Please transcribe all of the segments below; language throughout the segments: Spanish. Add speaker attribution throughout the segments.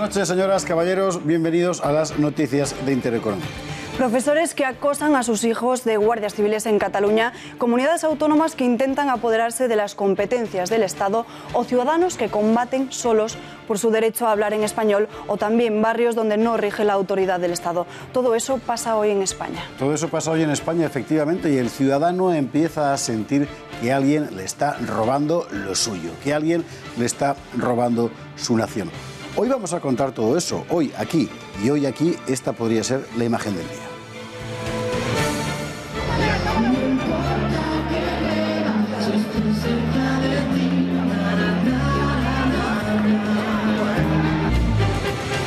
Speaker 1: noches, señoras, caballeros. Bienvenidos a las noticias de Intereconomía.
Speaker 2: Profesores que acosan a sus hijos de guardias civiles en Cataluña, comunidades autónomas que intentan apoderarse de las competencias del Estado o ciudadanos que combaten solos por su derecho a hablar en español o también barrios donde no rige la autoridad del Estado. Todo eso pasa hoy en España.
Speaker 1: Todo eso pasa hoy en España, efectivamente, y el ciudadano empieza a sentir que alguien le está robando lo suyo, que alguien le está robando su nación. Hoy vamos a contar todo eso, hoy aquí, y hoy aquí esta podría ser la imagen del día.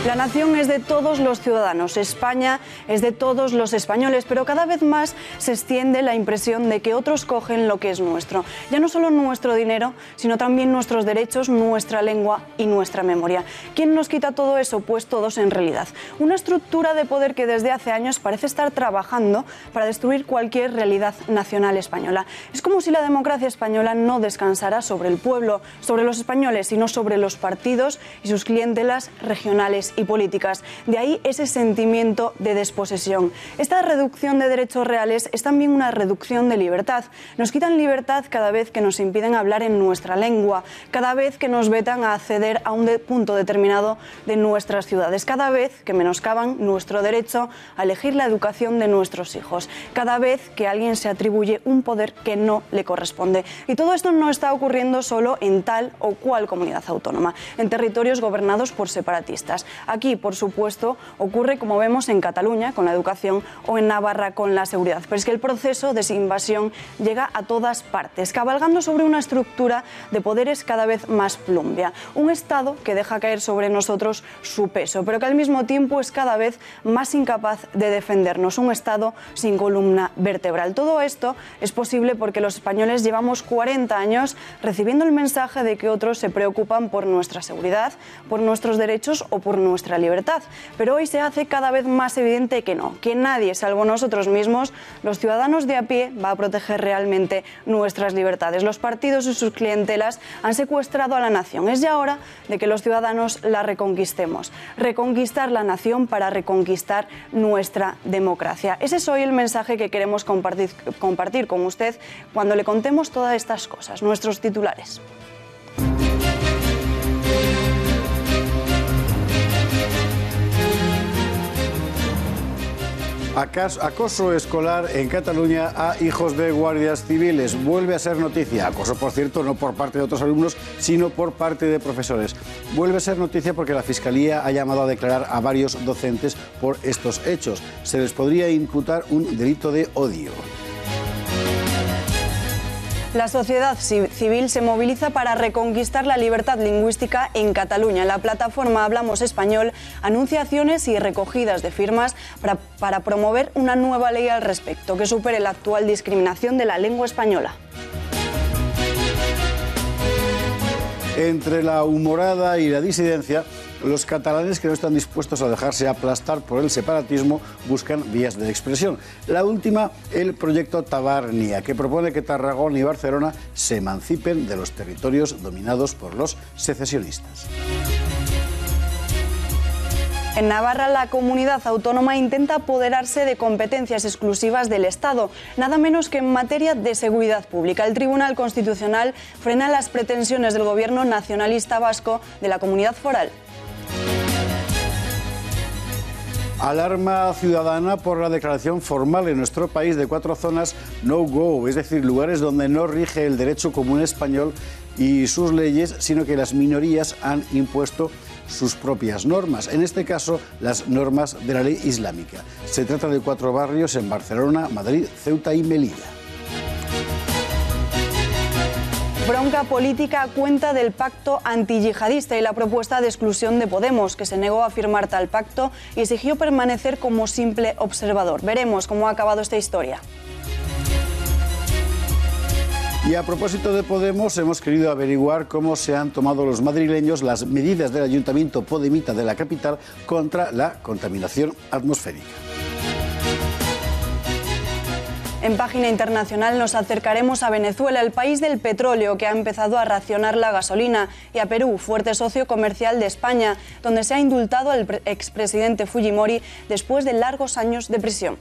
Speaker 2: La nación es de todos los ciudadanos, España es de todos los españoles, pero cada vez más se extiende la impresión de que otros cogen lo que es nuestro. Ya no solo nuestro dinero, sino también nuestros derechos, nuestra lengua y nuestra memoria. ¿Quién nos quita todo eso? Pues todos en realidad. Una estructura de poder que desde hace años parece estar trabajando para destruir cualquier realidad nacional española. Es como si la democracia española no descansara sobre el pueblo, sobre los españoles, sino sobre los partidos y sus clientelas regionales y políticas. De ahí ese sentimiento de desposesión. Esta reducción de derechos reales es también una reducción de libertad. Nos quitan libertad cada vez que nos impiden hablar en nuestra lengua, cada vez que nos vetan a acceder a un punto determinado de nuestras ciudades, cada vez que menoscaban nuestro derecho a elegir la educación de nuestros hijos, cada vez que alguien se atribuye un poder que no le corresponde. Y todo esto no está ocurriendo solo en tal o cual comunidad autónoma, en territorios gobernados por separatistas. Aquí, por supuesto, ocurre como vemos en Cataluña con la educación o en Navarra con la seguridad. Pero es que el proceso de invasión llega a todas partes, cabalgando sobre una estructura de poderes cada vez más plumbia. Un Estado que deja caer sobre nosotros su peso, pero que al mismo tiempo es cada vez más incapaz de defendernos. Un Estado sin columna vertebral. Todo esto es posible porque los españoles llevamos 40 años recibiendo el mensaje de que otros se preocupan por nuestra seguridad, por nuestros derechos o por nuestra libertad. Pero hoy se hace cada vez más evidente que no, que nadie, salvo nosotros mismos, los ciudadanos de a pie, va a proteger realmente nuestras libertades. Los partidos y sus clientelas han secuestrado a la nación. Es ya hora de que los ciudadanos la reconquistemos. Reconquistar la nación para reconquistar nuestra democracia. Ese es hoy el mensaje que queremos compartir con usted cuando le contemos todas estas cosas, nuestros titulares.
Speaker 1: Acoso escolar en Cataluña a hijos de guardias civiles. Vuelve a ser noticia. Acoso, por cierto, no por parte de otros alumnos, sino por parte de profesores. Vuelve a ser noticia porque la Fiscalía ha llamado a declarar a varios docentes por estos hechos. Se les podría imputar un delito de odio.
Speaker 2: La sociedad civil se moviliza para reconquistar la libertad lingüística en Cataluña. La plataforma Hablamos Español anuncia acciones y recogidas de firmas para promover una nueva ley al respecto que supere la actual discriminación de la lengua española.
Speaker 1: Entre la humorada y la disidencia, los catalanes que no están dispuestos a dejarse aplastar por el separatismo buscan vías de expresión. La última, el proyecto Tabarnia, que propone que Tarragona y Barcelona se emancipen de los territorios dominados por los secesionistas.
Speaker 2: En Navarra, la comunidad autónoma intenta apoderarse de competencias exclusivas del Estado, nada menos que en materia de seguridad pública. El Tribunal Constitucional frena las pretensiones del gobierno nacionalista vasco de la comunidad foral.
Speaker 1: Alarma ciudadana por la declaración formal en nuestro país de 4 zonas no-go, es decir, lugares donde no rige el derecho común español y sus leyes, sino que las minorías han impuesto sus propias normas, en este caso las normas de la ley islámica. Se trata de 4 barrios en Barcelona, Madrid, Ceuta y Melilla.
Speaker 2: Bronca política a cuenta del pacto antiyihadista y la propuesta de exclusión de Podemos, que se negó a firmar tal pacto y exigió permanecer como simple observador. Veremos cómo ha acabado esta historia.
Speaker 1: Y a propósito de Podemos, hemos querido averiguar cómo se han tomado los madrileños las medidas del Ayuntamiento podemita de la capital contra la contaminación atmosférica.
Speaker 2: En página internacional nos acercaremos a Venezuela, el país del petróleo, que ha empezado a racionar la gasolina, y a Perú, fuerte socio comercial de España, donde se ha indultado al expresidente Fujimori después de largos años de prisión.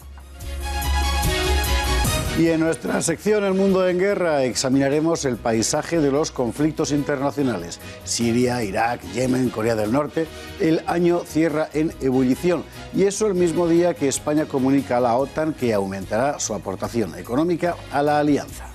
Speaker 1: Y en nuestra sección El Mundo en Guerra examinaremos el paisaje de los conflictos internacionales. Siria, Irak, Yemen, Corea del Norte. El año cierra en ebullición. Y eso el mismo día que España comunica a la OTAN que aumentará su aportación económica a la alianza.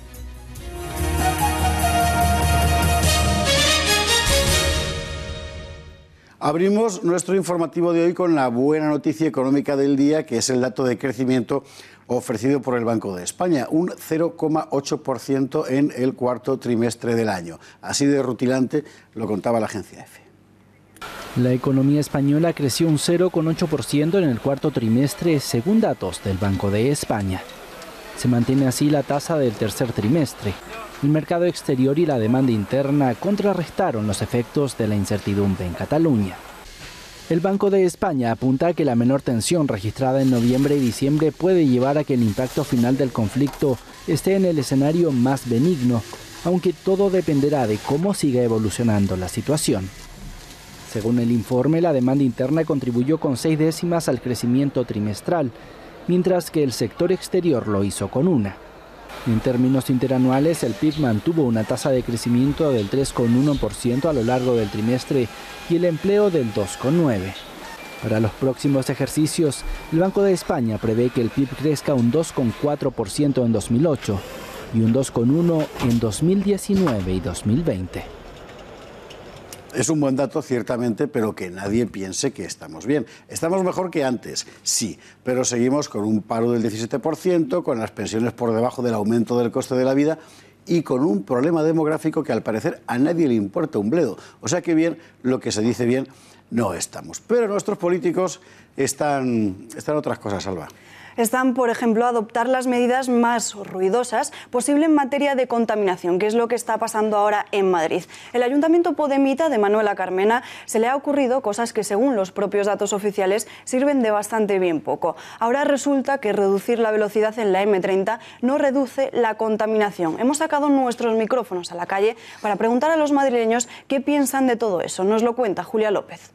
Speaker 1: Abrimos nuestro informativo de hoy con la buena noticia económica del día, que es el dato de crecimiento ofrecido por el Banco de España, un 0,8% en el cuarto trimestre del año. Así de rutilante lo contaba la agencia EFE.
Speaker 3: La economía española creció un 0,8% en el cuarto trimestre, según datos del Banco de España. Se mantiene así la tasa del tercer trimestre. El mercado exterior y la demanda interna contrarrestaron los efectos de la incertidumbre en Cataluña. El Banco de España apunta a que la menor tensión registrada en noviembre y diciembre puede llevar a que el impacto final del conflicto esté en el escenario más benigno, aunque todo dependerá de cómo siga evolucionando la situación. Según el informe, la demanda interna contribuyó con 6 décimas al crecimiento trimestral, mientras que el sector exterior lo hizo con 1. En términos interanuales, el PIB mantuvo una tasa de crecimiento del 3,1% a lo largo del trimestre y el empleo del 2,9%. Para los próximos ejercicios, el Banco de España prevé que el PIB crezca un 2,4% en 2008 y un 2,1% en 2019 y 2020.
Speaker 1: Es un buen dato, ciertamente, pero que nadie piense que estamos bien. Estamos mejor que antes, sí, pero seguimos con un paro del 17%, con las pensiones por debajo del aumento del coste de la vida y con un problema demográfico que al parecer a nadie le importa un bledo. O sea que bien, lo que se dice bien, no estamos. Pero nuestros políticos están otras cosas, Alba.
Speaker 2: Están, por ejemplo, a adoptar las medidas más ruidosas posible en materia de contaminación, que es lo que está pasando ahora en Madrid. El ayuntamiento podemita de Manuela Carmena se le ha ocurrido cosas que, según los propios datos oficiales, sirven de bastante bien poco. Ahora resulta que reducir la velocidad en la M30 no reduce la contaminación. Hemos sacado nuestros micrófonos a la calle para preguntar a los madrileños qué piensan de todo eso. Nos lo cuenta Julia López.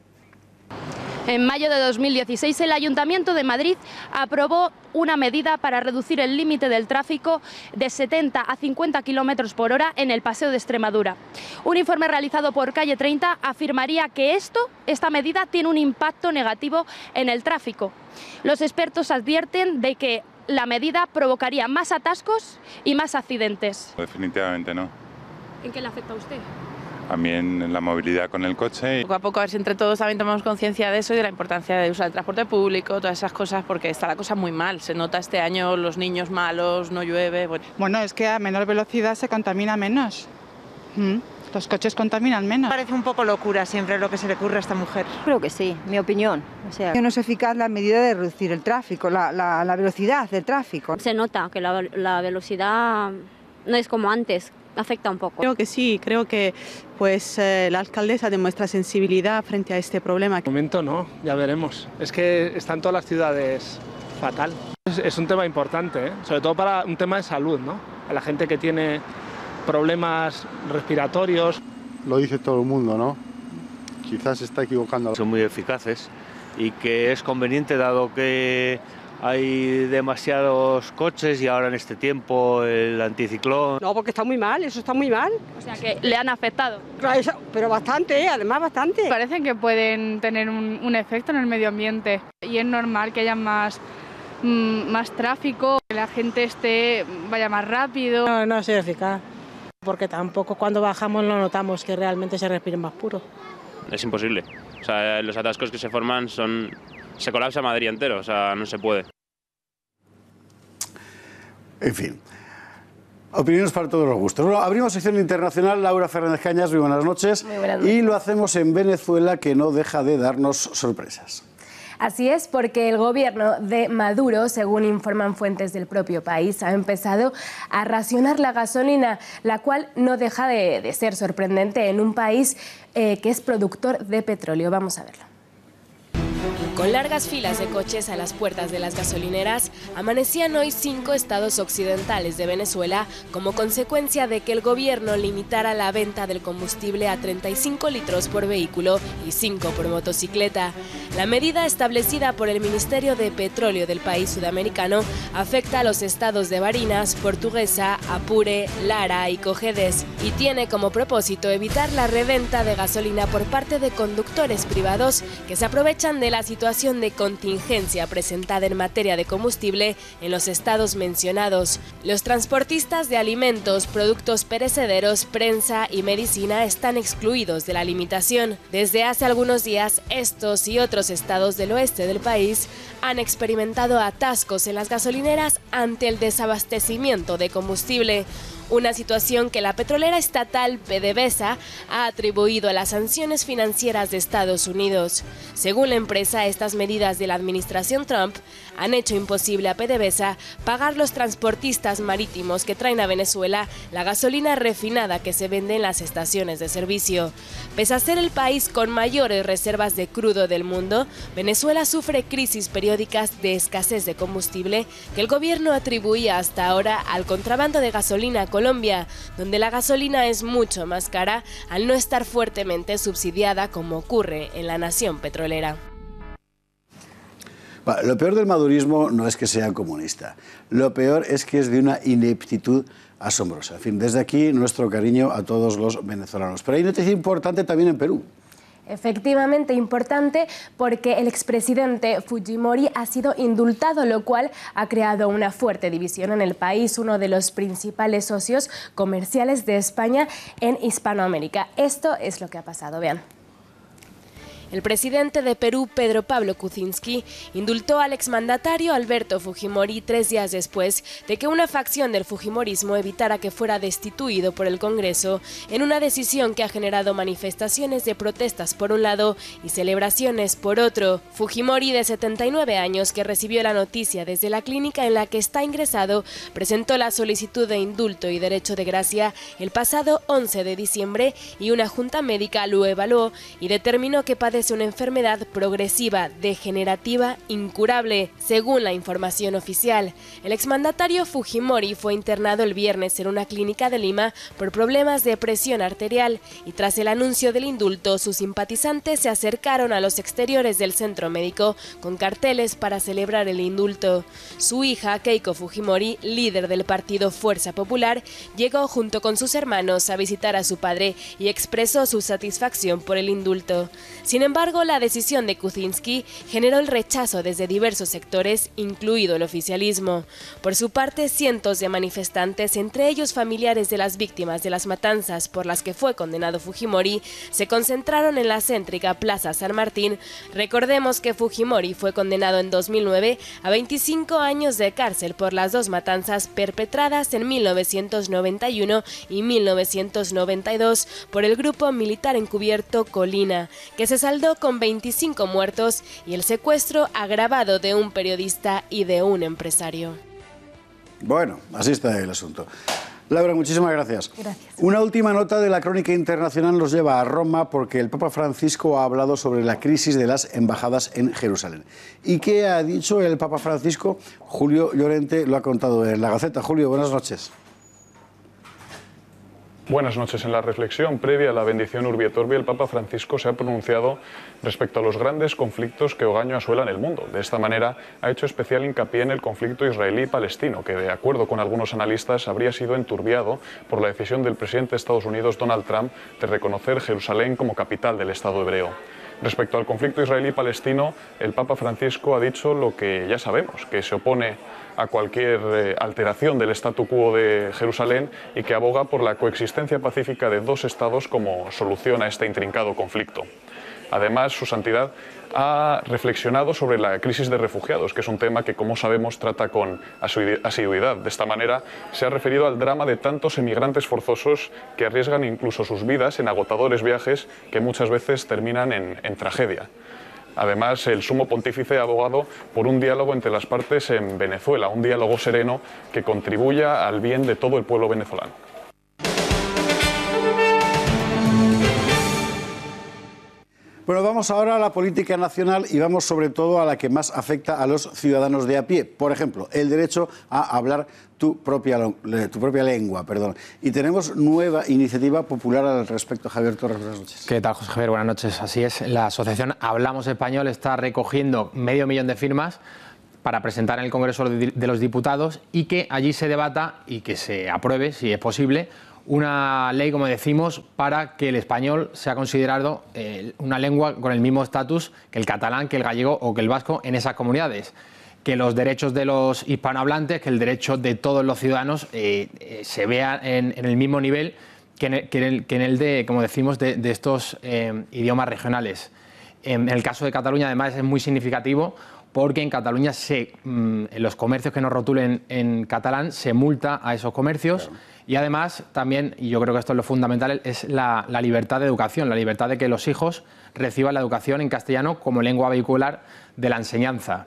Speaker 4: En mayo de 2016, el Ayuntamiento de Madrid aprobó una medida para reducir el límite del tráfico de 70 a 50 kilómetros por hora en el Paseo de Extremadura. Un informe realizado por Calle 30 afirmaría que esta medida tiene un impacto negativo en el tráfico. Los expertos advierten de que la medida provocaría más atascos y más accidentes.
Speaker 5: Definitivamente no.
Speaker 4: ¿En qué le afecta a usted?
Speaker 5: También en la movilidad con el coche.
Speaker 6: Poco a poco, a ver si entre todos también tomamos conciencia de eso y de la importancia de usar el transporte público, todas esas cosas, porque está la cosa muy mal. Se nota este año los niños malos, no llueve.
Speaker 7: Bueno, es que a menor velocidad se contamina menos. Los coches contaminan menos.
Speaker 8: Parece un poco locura siempre lo que se le ocurre a esta mujer.
Speaker 9: Creo que sí, mi opinión.
Speaker 10: No es eficaz la medida de reducir el tráfico, la velocidad del tráfico.
Speaker 11: Se nota que la velocidad no es como antes. Afecta un poco.
Speaker 12: Creo que sí, creo que la alcaldesa demuestra sensibilidad frente a este problema.
Speaker 13: De momento no, ya veremos. Es que están todas las ciudades fatal. Es un tema importante, sobre todo para un tema de salud, ¿no? A la gente que tiene problemas respiratorios.
Speaker 14: Lo dice todo el mundo, ¿no? Quizás se está equivocando.
Speaker 15: Son muy eficaces y que es conveniente dado que hay demasiados coches y ahora en este tiempo el anticiclón.
Speaker 16: No, porque está muy mal, eso está muy mal.
Speaker 4: O sea, que le han afectado.
Speaker 16: Pero bastante, además bastante.
Speaker 17: Parece que pueden tener un efecto en el medio ambiente y es normal que haya más tráfico, que la gente vaya más rápido.
Speaker 18: No es eficaz, porque tampoco cuando bajamos lo notamos que realmente se respire más puro.
Speaker 19: Es imposible. O sea, los atascos que se forman se colapsa Madrid entero, o sea, no se puede.
Speaker 1: En fin, opiniones para todos los gustos. Bueno, abrimos sección internacional. Laura Fernández Cañas, muy buenas noches.
Speaker 20: Muy buenas noches.
Speaker 1: Y lo hacemos en Venezuela, que no deja de darnos sorpresas.
Speaker 20: Así es, porque el gobierno de Maduro, según informan fuentes del propio país, ha empezado a racionar la gasolina, la cual no deja de ser sorprendente en un país que es productor de petróleo. Vamos a verlo. Con largas filas de coches a las puertas de las gasolineras, amanecían hoy 5 estados occidentales de Venezuela como consecuencia de que el gobierno limitara la venta del combustible a 35 litros por vehículo y 5 por motocicleta. La medida establecida por el Ministerio de Petróleo del país sudamericano afecta a los estados de Barinas, Portuguesa, Apure, Lara y Cojedes y tiene como propósito evitar la reventa de gasolina por parte de conductores privados que se aprovechan de la situación de contingencia presentada en materia de combustible en los estados mencionados. Los transportistas de alimentos, productos perecederos, prensa y medicina están excluidos de la limitación. Desde hace algunos días, estos y otros estados del oeste del país han experimentado atascos en las gasolineras ante el desabastecimiento de combustible. Una situación que la petrolera estatal PDVSA ha atribuido a las sanciones financieras de Estados Unidos. Según la empresa, estas medidas de la administración Trump han hecho imposible a PDVSA pagar los transportistas marítimos que traen a Venezuela la gasolina refinada que se vende en las estaciones de servicio. Pese a ser el país con mayores reservas de crudo del mundo, Venezuela sufre crisis periódicas de escasez de combustible que el gobierno atribuía hasta ahora al contrabando de gasolina a Colombia, donde la gasolina es mucho más cara al no estar fuertemente subsidiada como ocurre en la nación petrolera.
Speaker 1: Lo peor del madurismo no es que sea comunista, lo peor es que es de una ineptitud asombrosa. En fin, desde aquí nuestro cariño a todos los venezolanos. Pero hay noticia importante también en Perú.
Speaker 20: Efectivamente importante porque el expresidente Fujimori ha sido indultado, lo cual ha creado una fuerte división en el país, uno de los principales socios comerciales de España en Hispanoamérica. Esto es lo que ha pasado, vean. El presidente de Perú, Pedro Pablo Kuczynski, indultó al exmandatario Alberto Fujimori 3 días después de que una facción del fujimorismo evitara que fuera destituido por el Congreso, en una decisión que ha generado manifestaciones de protestas por un lado y celebraciones por otro. Fujimori, de 79 años, que recibió la noticia desde la clínica en la que está ingresado, presentó la solicitud de indulto y derecho de gracia el pasado 11 de diciembre y una junta médica lo evaluó y determinó que padece una enfermedad progresiva, degenerativa, incurable, según la información oficial. El exmandatario Fujimori fue internado el viernes en una clínica de Lima por problemas de presión arterial y tras el anuncio del indulto, sus simpatizantes se acercaron a los exteriores del centro médico con carteles para celebrar el indulto. Su hija, Keiko Fujimori, líder del partido Fuerza Popular, llegó junto con sus hermanos a visitar a su padre y expresó su satisfacción por el indulto. Sin embargo, la decisión de Kuczynski generó el rechazo desde diversos sectores, incluido el oficialismo. Por su parte, cientos de manifestantes, entre ellos familiares de las víctimas de las matanzas por las que fue condenado Fujimori, se concentraron en la céntrica Plaza San Martín. Recordemos que Fujimori fue condenado en 2009 a 25 años de cárcel por las dos matanzas perpetradas en 1991 y 1992 por el grupo militar encubierto Colina, que se saldó con 25 muertos y el secuestro agravado de un periodista y de un empresario.
Speaker 1: Bueno, así está el asunto. Laura, muchísimas gracias.
Speaker 20: Gracias.
Speaker 1: Una última nota de la crónica internacional nos lleva a Roma porque el Papa Francisco ha hablado sobre la crisis de las embajadas en Jerusalén. ¿Y qué ha dicho el Papa Francisco? Julio Llorente lo ha contado en La Gaceta. Julio, buenas noches.
Speaker 9: Buenas noches. En la reflexión previa a la bendición Urbi et Orbi, el Papa Francisco se ha pronunciado respecto a los grandes conflictos que ogaño asolan el mundo. De esta manera, ha hecho especial hincapié en el conflicto israelí-palestino, que, de acuerdo con algunos analistas, habría sido enturbiado por la decisión del presidente de Estados Unidos, Donald Trump, de reconocer Jerusalén como capital del Estado hebreo. Respecto al conflicto israelí-palestino, el Papa Francisco ha dicho lo que ya sabemos, que se opone a cualquier alteración del statu quo de Jerusalén y que aboga por la coexistencia pacífica de dos estados como solución a este intrincado conflicto. Además, su santidad ha reflexionado sobre la crisis de refugiados, que es un tema que, como sabemos, trata con asiduidad. De esta manera, se ha referido al drama de tantos emigrantes forzosos que arriesgan incluso sus vidas en agotadores viajes que muchas veces terminan en tragedia. Además, el sumo pontífice ha abogado por un diálogo entre las partes en Venezuela, un diálogo sereno que contribuya al bien de todo el pueblo venezolano.
Speaker 1: Bueno, vamos ahora a la política nacional y vamos sobre todo a la que más afecta a los ciudadanos de a pie. Por ejemplo, el derecho a hablar tu propia lengua. Y tenemos nueva iniciativa popular al respecto. Javier Torres, buenas noches.
Speaker 21: ¿Qué tal, José Javier? Buenas noches. Así es, la asociación Hablamos Español está recogiendo 500.000 de firmas para presentar en el Congreso de los Diputados y que allí se debata y que se apruebe, si es posible, una ley, como decimos, para que el español sea considerado una lengua con el mismo estatus que el catalán, que el gallego o que el vasco en esas comunidades. Que los derechos de los hispanohablantes, que el derecho de todos los ciudadanos se vea en el mismo nivel que en el de, como decimos, de estos idiomas regionales. En el caso de Cataluña, además, es muy significativo porque en Cataluña, en los comercios que no rotulen en catalán, se multa a esos comercios. Claro. Y además, también, y yo creo que esto es lo fundamental, es la libertad de educación, la libertad de que los hijos reciban la educación en castellano como lengua vehicular de la enseñanza.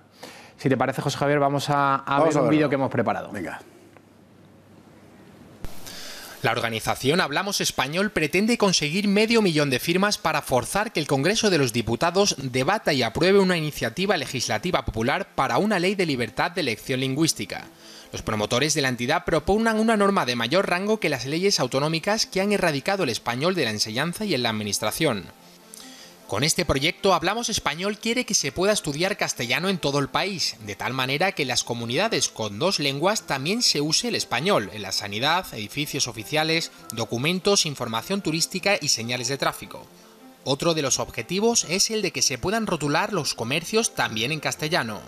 Speaker 21: Si te parece, José Javier, vamos a ver un vídeo que hemos preparado.
Speaker 1: Venga.
Speaker 22: La organización Hablamos Español pretende conseguir 500.000 de firmas para forzar que el Congreso de los Diputados debata y apruebe una iniciativa legislativa popular para una ley de libertad de elección lingüística. Los promotores de la entidad proponen una norma de mayor rango que las leyes autonómicas que han erradicado el español de la enseñanza y en la administración. Con este proyecto, Hablamos Español quiere que se pueda estudiar castellano en todo el país, de tal manera que en las comunidades con 2 lenguas también se use el español, en la sanidad, edificios oficiales, documentos, información turística y señales de tráfico. Otro de los objetivos es el de que se puedan rotular los comercios también en castellano.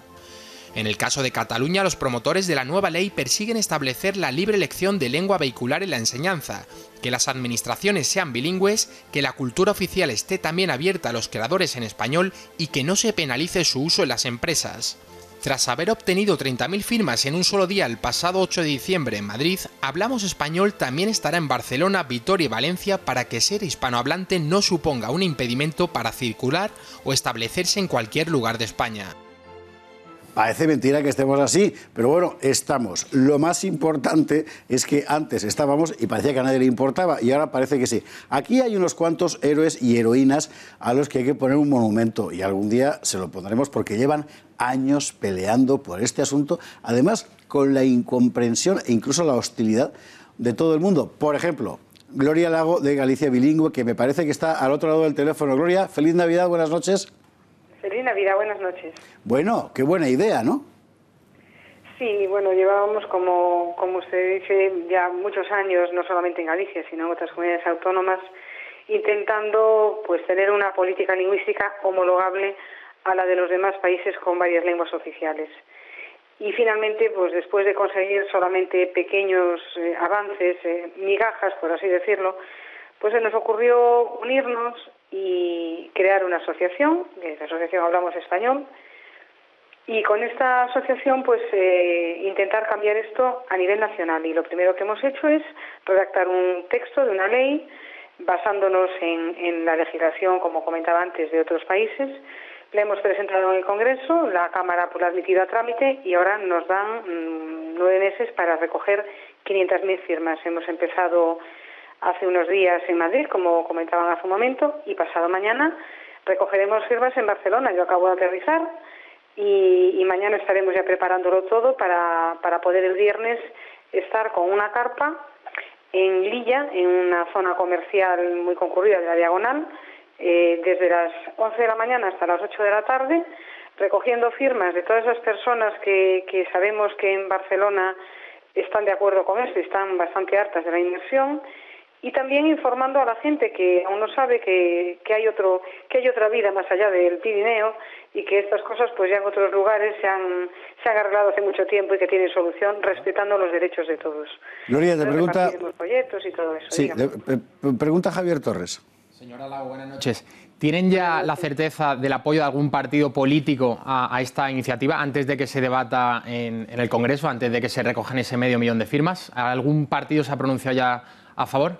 Speaker 22: En el caso de Cataluña, los promotores de la nueva ley persiguen establecer la libre elección de lengua vehicular en la enseñanza, que las administraciones sean bilingües, que la cultura oficial esté también abierta a los creadores en español y que no se penalice su uso en las empresas. Tras haber obtenido 30.000 firmas en un solo día el pasado 8 de diciembre en Madrid, Hablamos Español también estará en Barcelona, Vitoria y Valencia para que ser hispanohablante no suponga un impedimento para circular o establecerse en cualquier lugar de España.
Speaker 1: Parece mentira que estemos así, pero bueno, estamos. Lo más importante es que antes estábamos y parecía que a nadie le importaba y ahora parece que sí. Aquí hay unos cuantos héroes y heroínas a los que hay que poner un monumento y algún día se lo pondremos porque llevan años peleando por este asunto, además con la incomprensión e incluso la hostilidad de todo el mundo. Por ejemplo, Gloria Lago de Galicia Bilingüe, que me parece que está al otro lado del teléfono. Gloria, feliz Navidad, buenas noches.
Speaker 23: Feliz Navidad, buenas noches.
Speaker 1: Bueno, qué buena idea, ¿no?
Speaker 23: Sí, bueno, llevábamos, como usted dice, ya muchos años, no solamente en Galicia, sino en otras comunidades autónomas, intentando pues tener una política lingüística homologable a la de los demás países con varias lenguas oficiales. Y finalmente, pues después de conseguir solamente pequeños avances, migajas, por así decirlo, pues se nos ocurrió unirnos y crear una asociación, que es la Asociación Hablamos Español, y con esta asociación pues intentar cambiar esto a nivel nacional. Y lo primero que hemos hecho es redactar un texto de una ley basándonos en la legislación, como comentaba antes, de otros países. La hemos presentado en el Congreso, la Cámara pues, la ha admitido a trámite y ahora nos dan 9 meses para recoger 500.000 firmas. Hemos empezado hace unos días en Madrid, como comentaban hace un momento, y pasado mañana recogeremos firmas en Barcelona. Yo acabo de aterrizar y mañana estaremos ya preparándolo todo para poder el viernes estar con una carpa en Lilla, en una zona comercial muy concurrida de la Diagonal, desde las 11 de la mañana hasta las 8 de la tarde, recogiendo firmas de todas esas personas que sabemos que en Barcelona están de acuerdo con esto y están bastante hartas de la inmersión, y también informando a la gente que aún no sabe que hay otra vida más allá del Pirineo y que estas cosas pues ya en otros lugares se han arreglado hace mucho tiempo y que tienen solución respetando los derechos de todos.
Speaker 1: Gloria, te pregunta...
Speaker 23: Los proyectos y todo eso.
Speaker 1: Sí, pregunta Javier Torres.
Speaker 21: Señora Lago, buenas noches. ¿Tienen ya la certeza del apoyo de algún partido político a esta iniciativa antes de que se debata en el Congreso, antes de que se recojan ese 500.000 de firmas? ¿Algún partido se ha pronunciado ya a favor?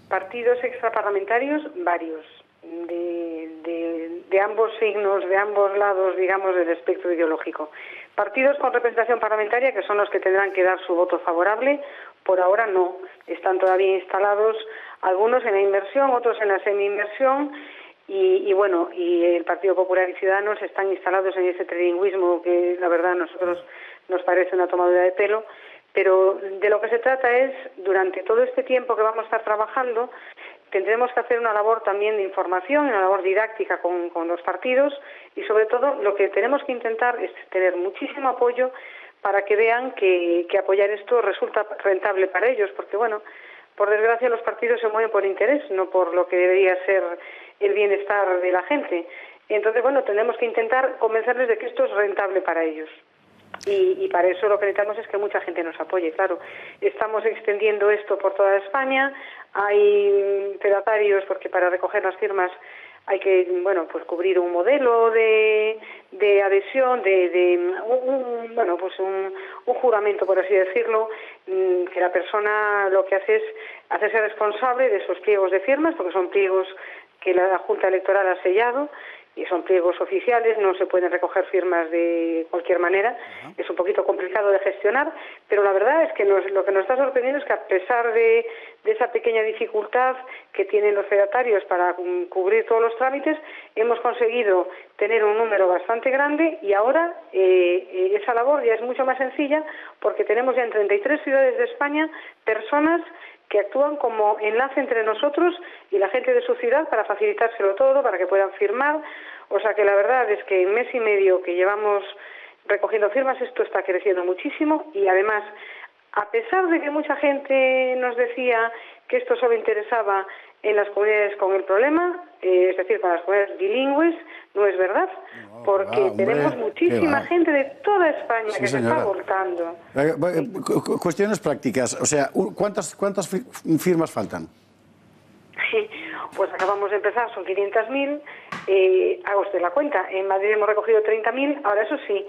Speaker 23: Partidos extraparlamentarios, varios, de ambos signos, de ambos lados, digamos, del espectro ideológico. Partidos con representación parlamentaria, que son los que tendrán que dar su voto favorable, por ahora no. Están todavía instalados algunos en la inversión, otros en la semi-inversión, Y bueno, y el Partido Popular y Ciudadanos están instalados en ese trilingüismo que la verdad a nosotros nos parece una tomadura de pelo, pero de lo que se trata es, durante todo este tiempo que vamos a estar trabajando, tendremos que hacer una labor también de información, una labor didáctica con los partidos, y sobre todo lo que tenemos que intentar es tener muchísimo apoyo para que vean que apoyar esto resulta rentable para ellos, porque bueno, por desgracia los partidos se mueven por interés, no por lo que debería ser el bienestar de la gente. Entonces, bueno, tenemos que intentar convencerles de que esto es rentable para ellos. Y para eso lo que necesitamos es que mucha gente nos apoye, claro. Estamos extendiendo esto por toda España, hay fedatarios porque para recoger las firmas hay que, bueno, pues cubrir un modelo de adhesión, un juramento, por así decirlo, que la persona lo que hace es hacerse responsable de esos pliegos de firmas, porque son pliegos que la Junta Electoral ha sellado, y son pliegos oficiales, no se pueden recoger firmas de cualquier manera. Es un poquito complicado de gestionar, pero la verdad es que lo que nos está sorprendiendo es que a pesar de esa pequeña dificultad que tienen los fedatarios para cubrir todos los trámites, hemos conseguido tener un número bastante grande y ahora esa labor ya es mucho más sencilla porque tenemos ya en 33 ciudades de España personas que actúan como enlace entre nosotros y la gente de su ciudad para facilitárselo todo, para que puedan firmar. O sea que la verdad es que en mes y medio que llevamos recogiendo firmas esto está creciendo muchísimo y además, a pesar de que mucha gente nos decía que esto solo interesaba en las comunidades con el problema, es decir, para las comunidades bilingües, no es verdad, porque tenemos muchísima gente de toda España que se está volcando.
Speaker 1: Cuestiones prácticas, o sea, ¿cuántas firmas faltan?
Speaker 23: Pues acabamos de empezar, son 500.000, haga usted la cuenta, en Madrid hemos recogido 30.000, ahora eso sí,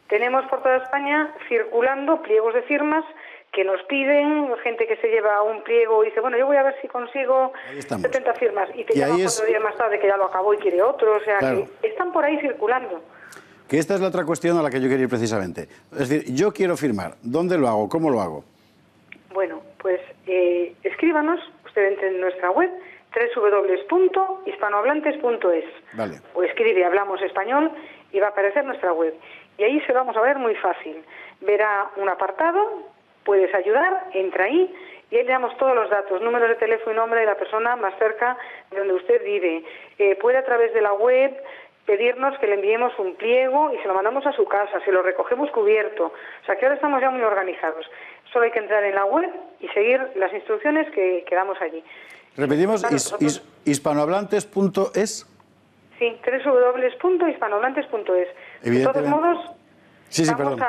Speaker 23: tenemos por toda España circulando pliegos de firmas que nos piden, gente que se lleva un pliego y dice, bueno, yo voy a ver si consigo 70 firmas y te llama 4 días más tarde que ya lo acabó y quiere otro, o sea, claro, que están por ahí circulando.
Speaker 1: Que esta es la otra cuestión a la que yo quería ir precisamente. Es decir, yo quiero firmar, ¿dónde lo hago? ¿Cómo lo hago?
Speaker 23: Bueno, pues escríbanos, usted entre en nuestra web, www.hispanohablantes.es.
Speaker 1: Vale.
Speaker 23: O escribe Hablamos Español y va a aparecer nuestra web. Y ahí se lo vamos a ver muy fácil. Verá un apartado, puedes ayudar, entra ahí y ahí le damos todos los datos, números de teléfono y nombre de la persona más cerca de donde usted vive. Puede a través de la web pedirnos que le enviemos un pliego y se lo mandamos a su casa, se lo recogemos cubierto. O sea que ahora estamos ya muy organizados. Solo hay que entrar en la web y seguir las instrucciones que damos allí.
Speaker 1: Repetimos, hispanohablantes.es.
Speaker 23: Sí, www.hispanohablantes.es. De todos modos, vamos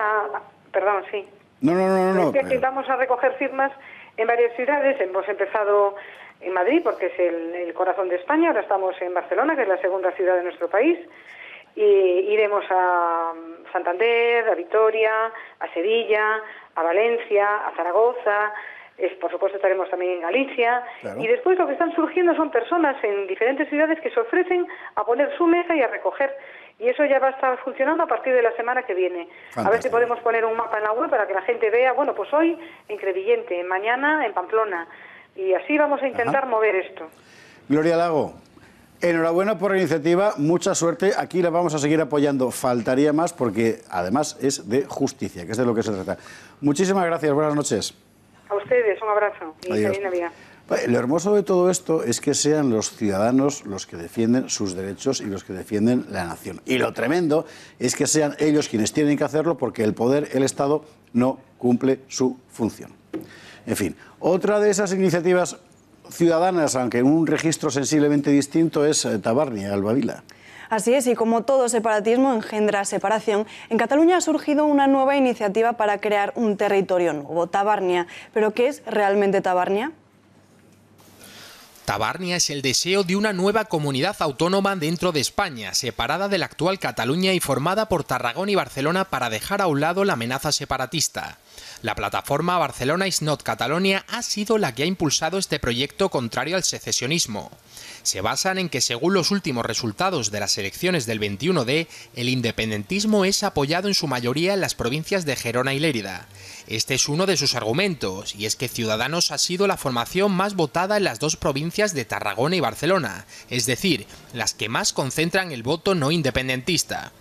Speaker 23: Perdón, sí.
Speaker 1: No.
Speaker 23: Vamos a recoger firmas en varias ciudades. Hemos empezado en Madrid, porque es el corazón de España. Ahora estamos en Barcelona, que es la segunda ciudad de nuestro país. Y iremos a Santander, a Vitoria, a Sevilla, a Valencia, a Zaragoza. Por supuesto estaremos también en Galicia. Claro. Y después lo que están surgiendo son personas en diferentes ciudades que se ofrecen a poner su mesa y a recoger. Y eso ya va a estar funcionando a partir de la semana que viene. Fantástico. A ver si podemos poner un mapa en la web para que la gente vea, bueno, pues hoy en Crevillente, mañana en Pamplona. Y así vamos a intentar mover esto.
Speaker 1: Gloria Lago, enhorabuena por la iniciativa, mucha suerte. Aquí la vamos a seguir apoyando. Faltaría más porque además es de justicia, que es de lo que se trata. Muchísimas gracias, buenas noches.
Speaker 23: A ustedes, un abrazo y feliz Navidad.
Speaker 1: Lo hermoso de todo esto es que sean los ciudadanos los que defienden sus derechos y los que defienden la nación. Y lo tremendo es que sean ellos quienes tienen que hacerlo porque el poder, el Estado, no cumple su función. En fin, otra de esas iniciativas ciudadanas, aunque en un registro sensiblemente distinto, es Tabarnia, Albavila.
Speaker 2: Así es, y como todo separatismo engendra separación, en Cataluña ha surgido una nueva iniciativa para crear un territorio nuevo, Tabarnia. ¿Pero qué es realmente Tabarnia?
Speaker 22: Tabarnia es el deseo de una nueva comunidad autónoma dentro de España, separada de la actual Cataluña y formada por Tarragona y Barcelona para dejar a un lado la amenaza separatista. La plataforma Barcelona is not Catalonia ha sido la que ha impulsado este proyecto contrario al secesionismo. Se basan en que, según los últimos resultados de las elecciones del 21D, el independentismo es apoyado en su mayoría en las provincias de Gerona y Lérida. Este es uno de sus argumentos, y es que Ciudadanos ha sido la formación más votada en las dos provincias de Tarragona y Barcelona, es decir, las que más concentran el voto no independentista.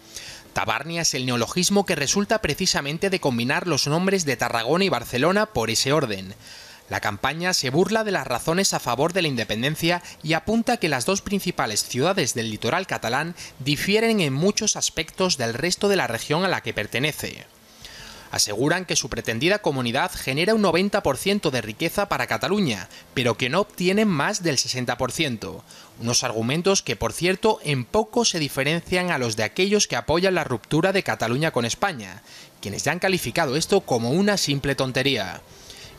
Speaker 22: Tabarnia es el neologismo que resulta precisamente de combinar los nombres de Tarragona y Barcelona por ese orden. La campaña se burla de las razones a favor de la independencia y apunta que las dos principales ciudades del litoral catalán difieren en muchos aspectos del resto de la región a la que pertenece. Aseguran que su pretendida comunidad genera un 90% de riqueza para Cataluña, pero que no obtienen más del 60%. Unos argumentos que, por cierto, en poco se diferencian a los de aquellos que apoyan la ruptura de Cataluña con España, quienes ya han calificado esto como una simple tontería.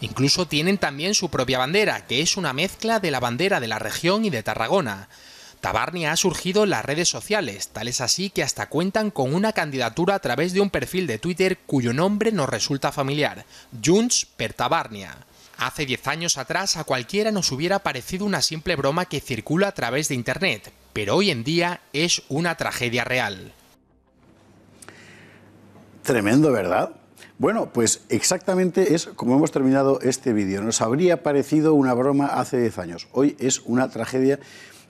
Speaker 22: Incluso tienen también su propia bandera, que es una mezcla de la bandera de la región y de Tarragona. Tabarnia ha surgido en las redes sociales, tal es así que hasta cuentan con una candidatura a través de un perfil de Twitter cuyo nombre nos resulta familiar, Junts per Tabarnia. Hace 10 años atrás a cualquiera nos hubiera parecido una simple broma que circula a través de Internet, pero hoy en día es una tragedia real.
Speaker 1: Tremendo, ¿verdad? Bueno, pues exactamente es como hemos terminado este vídeo. Nos habría parecido una broma hace 10 años. Hoy es una tragedia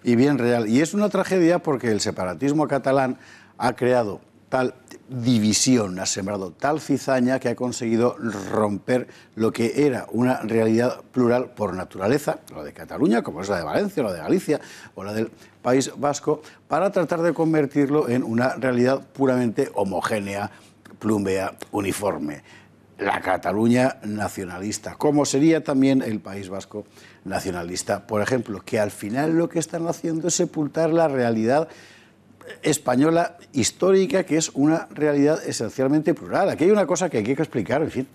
Speaker 1: y bien real. Y es una tragedia porque el separatismo catalán ha creado tal división, ha sembrado tal cizaña que ha conseguido romper lo que era una realidad plural por naturaleza, la de Cataluña, como es la de Valencia, la de Galicia o la del País Vasco, para tratar de convertirlo en una realidad puramente homogénea, plúmbea, uniforme. La Cataluña nacionalista, como sería también el País Vasco nacionalista, por ejemplo, que al final lo que están haciendo es sepultar la realidad española histórica, que es una realidad esencialmente plural. Aquí hay una cosa que hay que explicar, en fin.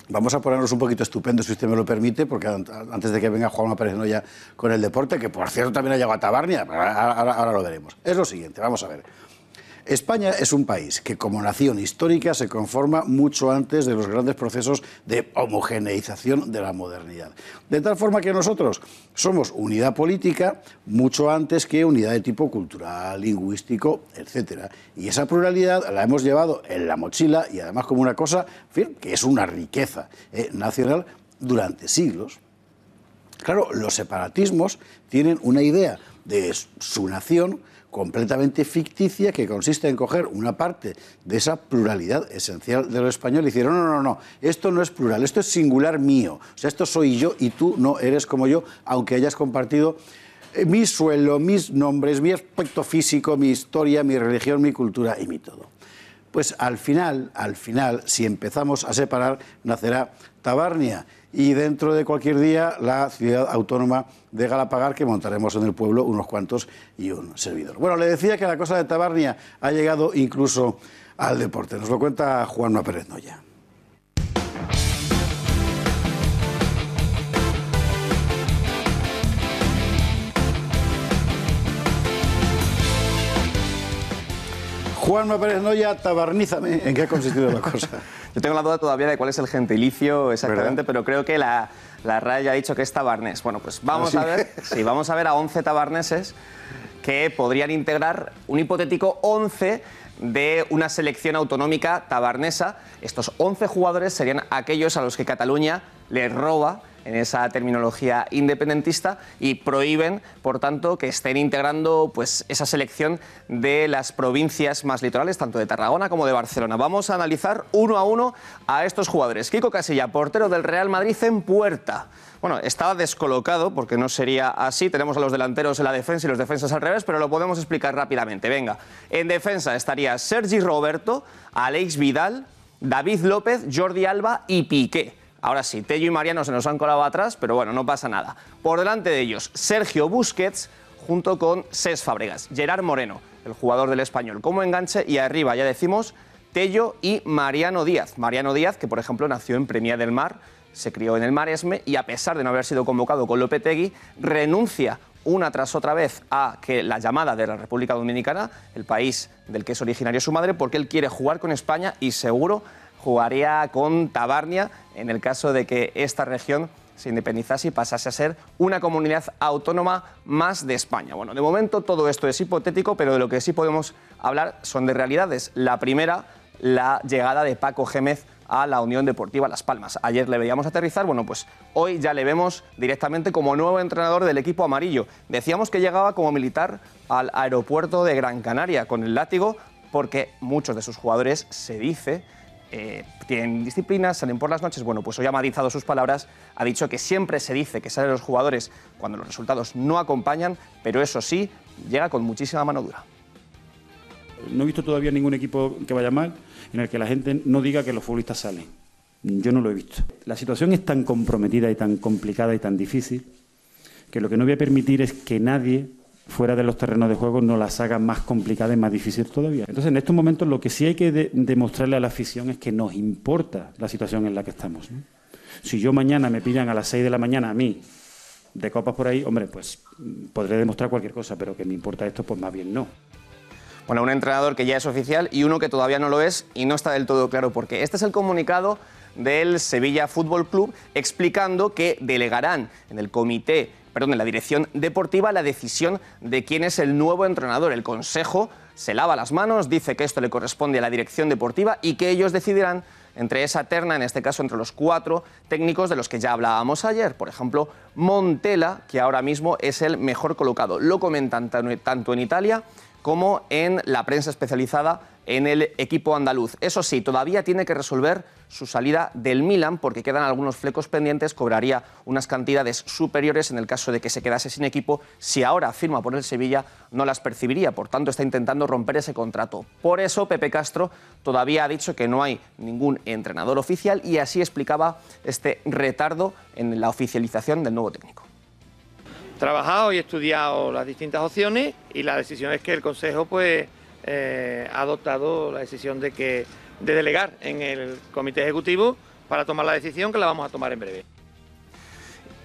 Speaker 1: Vamos a ponernos un poquito estupendos, si usted me lo permite, porque antes de que venga Juanma Pérez Noya con el deporte, que por cierto también ha llegado a Tabarnia, ahora lo veremos. Es lo siguiente, vamos a ver. España es un país que como nación histórica se conforma mucho antes de los grandes procesos de homogeneización de la modernidad. De tal forma que nosotros somos unidad política mucho antes que unidad de tipo cultural, lingüístico, etc. Y esa pluralidad la hemos llevado en la mochila y además como una cosa, en fin, que es una riqueza nacional durante siglos. Claro, los separatismos tienen una idea de su nación completamente ficticia que consiste en coger una parte de esa pluralidad esencial de lo español y decir, no, esto no es plural, esto es singular mío, o sea, esto soy yo y tú no eres como yo, aunque hayas compartido mi suelo, mis nombres, mi aspecto físico, mi historia, mi religión, mi cultura y mi todo. Pues al final, si empezamos a separar, nacerá Tabarnia y dentro de cualquier día la ciudad autónoma de Galapagar, que montaremos en el pueblo unos cuantos y un servidor. Bueno, le decía que la cosa de Tabarnia ha llegado incluso al deporte. Nos lo cuenta Juanma Pérez Noya. Juanma Pérez Noya, tabarnízame. ¿En qué ha consistido la cosa?
Speaker 3: Yo tengo la duda todavía de cuál es el gentilicio exactamente, ¿verdad? Pero creo que la RAE ya ha dicho que es tabarnés. Bueno, pues vamos a ver, sí, vamos a ver a 11 tabarneses que podrían integrar un hipotético 11 de una selección autonómica tabarnesa. Estos 11 jugadores serían aquellos a los que Cataluña le roba en esa terminología independentista y prohíben, por tanto, que estén integrando pues, esa selección de las provincias más litorales, tanto de Tarragona como de Barcelona. Vamos a analizar uno a uno a estos jugadores. Kiko Casilla, portero del Real Madrid en puerta. Bueno, estaba descolocado porque no sería así. Tenemos a los delanteros en la defensa y los defensas al revés, pero lo podemos explicar rápidamente. Venga, en defensa estaría Sergi Roberto, Aleix Vidal, David López, Jordi Alba y Piqué. Ahora sí, Tello y Mariano se nos han colado atrás, pero bueno, no pasa nada. Por delante de ellos, Sergio Busquets, junto con Cesc Fàbregas. Gerard Moreno, el jugador del Español, como enganche. Y arriba, ya decimos, Tello y Mariano Díaz. Mariano Díaz, que por ejemplo nació en Premià del Mar, se crió en el Maresme y a pesar de no haber sido convocado con Lopetegui, renuncia una tras otra vez a que la llamada de la República Dominicana, el país del que es originario su madre, porque él quiere jugar con España y seguro jugaría con Tabarnia en el caso de que esta región se independizase y pasase a ser una comunidad autónoma más de España. Bueno, de momento todo esto es hipotético, pero de lo que sí podemos hablar son de realidades. La primera, la llegada de Paco Gémez a la Unión Deportiva Las Palmas. Ayer le veíamos aterrizar, bueno, pues hoy ya le vemos directamente como nuevo entrenador del equipo amarillo. Decíamos que llegaba como militar al aeropuerto de Gran Canaria con el látigo, porque muchos de sus jugadores, se dice, tienen disciplina, salen por las noches. Bueno, pues hoy ha matizado sus palabras, ha dicho que siempre se dice que salen los jugadores cuando los resultados no acompañan, pero eso sí, llega con muchísima mano dura.
Speaker 5: No he visto todavía ningún equipo que vaya mal en el que la gente no diga que los futbolistas salen. Yo no lo he visto. La situación es tan comprometida y tan complicada y tan difícil que lo que no voy a permitir es que nadie fuera de los terrenos de juego no las haga más complicadas y más difíciles todavía. Entonces, en estos momentos lo que sí hay que demostrarle a la afición es que nos importa la situación en la que estamos, ¿no? Si yo mañana me pillan a las 6 de la mañana a mí de copas por ahí, hombre, pues podré demostrar cualquier cosa, pero que me importa esto, pues más bien no.
Speaker 3: Bueno, un entrenador que ya es oficial y uno que todavía no lo es y no está del todo claro por qué. Este es el comunicado del Sevilla Fútbol Club explicando que delegarán en la dirección deportiva la decisión de quién es el nuevo entrenador. El Consejo se lava las manos, dice que esto le corresponde a la dirección deportiva y que ellos decidirán entre esa terna, en este caso entre los 4 técnicos de los que ya hablábamos ayer. Por ejemplo, Montella, que ahora mismo es el mejor colocado. Lo comentan tanto en Italia como en la prensa especializada en el equipo andaluz. Eso sí, todavía tiene que resolver su salida del Milan porque quedan algunos flecos pendientes, cobraría unas cantidades superiores en el caso de que se quedase sin equipo. Si ahora firma por el Sevilla, no las percibiría, por tanto está intentando romper ese contrato. Por eso Pepe Castro todavía ha dicho que no hay ningún entrenador oficial y así explicaba este retardo en la oficialización del nuevo técnico.
Speaker 6: Trabajado y estudiado las distintas opciones y la decisión es que el Consejo ha adoptado la decisión de delegar en el Comité Ejecutivo para tomar la decisión que la vamos a tomar en breve.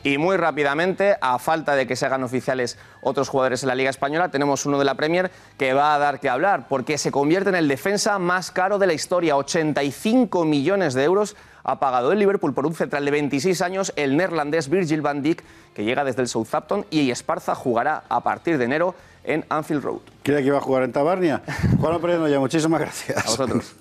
Speaker 3: Y muy rápidamente, a falta de que se hagan oficiales otros jugadores en la Liga Española, tenemos uno de la Premier que va a dar que hablar, porque se convierte en el defensa más caro de la historia. 85 millones de euros ha pagado el Liverpool por un central de 26 años, el neerlandés Virgil van Dijk, que llega desde el Southampton, y Esparza jugará a partir de enero en Anfield Road.
Speaker 1: ¿Creía que iba a jugar en Tabarnia? Juan Pereno, ya muchísimas gracias.
Speaker 3: A vosotros.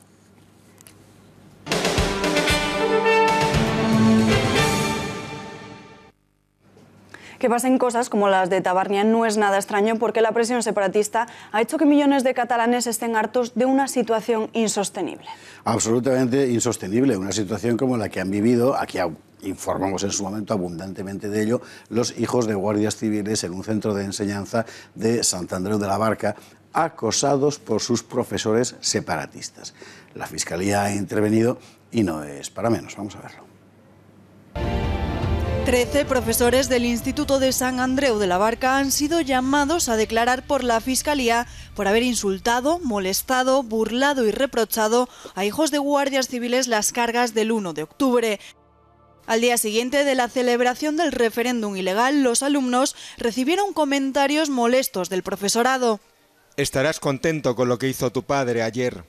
Speaker 2: Que pasen cosas como las de Tabarnia no es nada extraño porque la presión separatista ha hecho que millones de catalanes estén hartos de una situación insostenible.
Speaker 1: Absolutamente insostenible, una situación como la que han vivido, aquí informamos en su momento abundantemente de ello, los hijos de guardias civiles en un centro de enseñanza de Sant Andreu de la Barca, acosados por sus profesores separatistas. La Fiscalía ha intervenido y no es para menos. Vamos a verlo.
Speaker 7: 13 profesores del Instituto de Sant Andreu de la Barca han sido llamados a declarar por la Fiscalía por haber insultado, molestado, burlado y reprochado a hijos de guardias civiles las cargas del 1 de octubre. Al día siguiente de la celebración del referéndum ilegal, los alumnos recibieron comentarios molestos del profesorado.
Speaker 24: Estarás contento con lo que hizo tu padre ayer.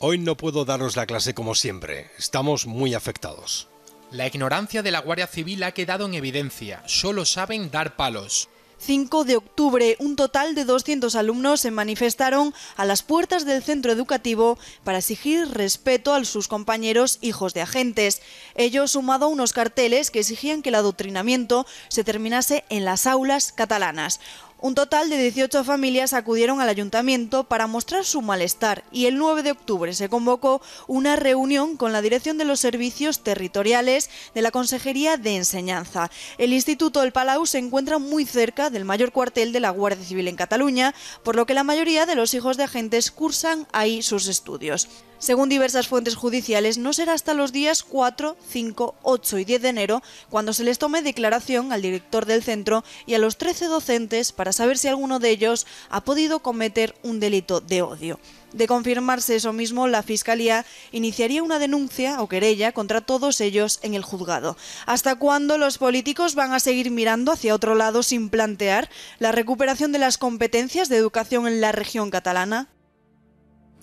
Speaker 25: Hoy no puedo daros la clase como siempre. Estamos muy afectados.
Speaker 22: La ignorancia de la Guardia Civil ha quedado en evidencia. Solo saben dar palos.
Speaker 7: 5 de octubre, un total de 200 alumnos se manifestaron a las puertas del centro educativo para exigir respeto a sus compañeros hijos de agentes. Ello sumado a unos carteles que exigían que el adoctrinamiento se terminase en las aulas catalanas. Un total de 18 familias acudieron al ayuntamiento para mostrar su malestar y el 9 de octubre se convocó una reunión con la dirección de los servicios territoriales de la Consejería de Enseñanza. El Instituto El Palau se encuentra muy cerca del mayor cuartel de la Guardia Civil en Cataluña, por lo que la mayoría de los hijos de agentes cursan ahí sus estudios. Según diversas fuentes judiciales, no será hasta los días 4, 5, 8 y 10 de enero cuando se les tome declaración al director del centro y a los 13 docentes para saber si alguno de ellos ha podido cometer un delito de odio. De confirmarse eso mismo, la Fiscalía iniciaría una denuncia o querella contra todos ellos en el juzgado. ¿Hasta cuándo los políticos van a seguir mirando hacia otro lado sin plantear la recuperación de las competencias de educación en la región catalana?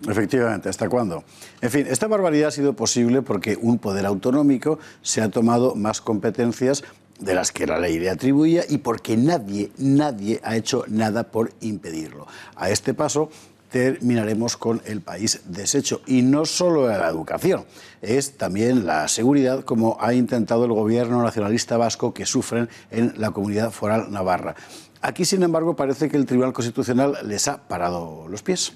Speaker 1: Efectivamente, ¿hasta cuándo? En fin, esta barbaridad ha sido posible porque un poder autonómico se ha tomado más competencias de las que la ley le atribuía y porque nadie ha hecho nada por impedirlo. A este paso terminaremos con el país deshecho. Y no solo la educación, es también la seguridad, como ha intentado el gobierno nacionalista vasco que sufren en la Comunidad Foral navarra. Aquí, sin embargo, parece que el Tribunal Constitucional les ha parado los pies.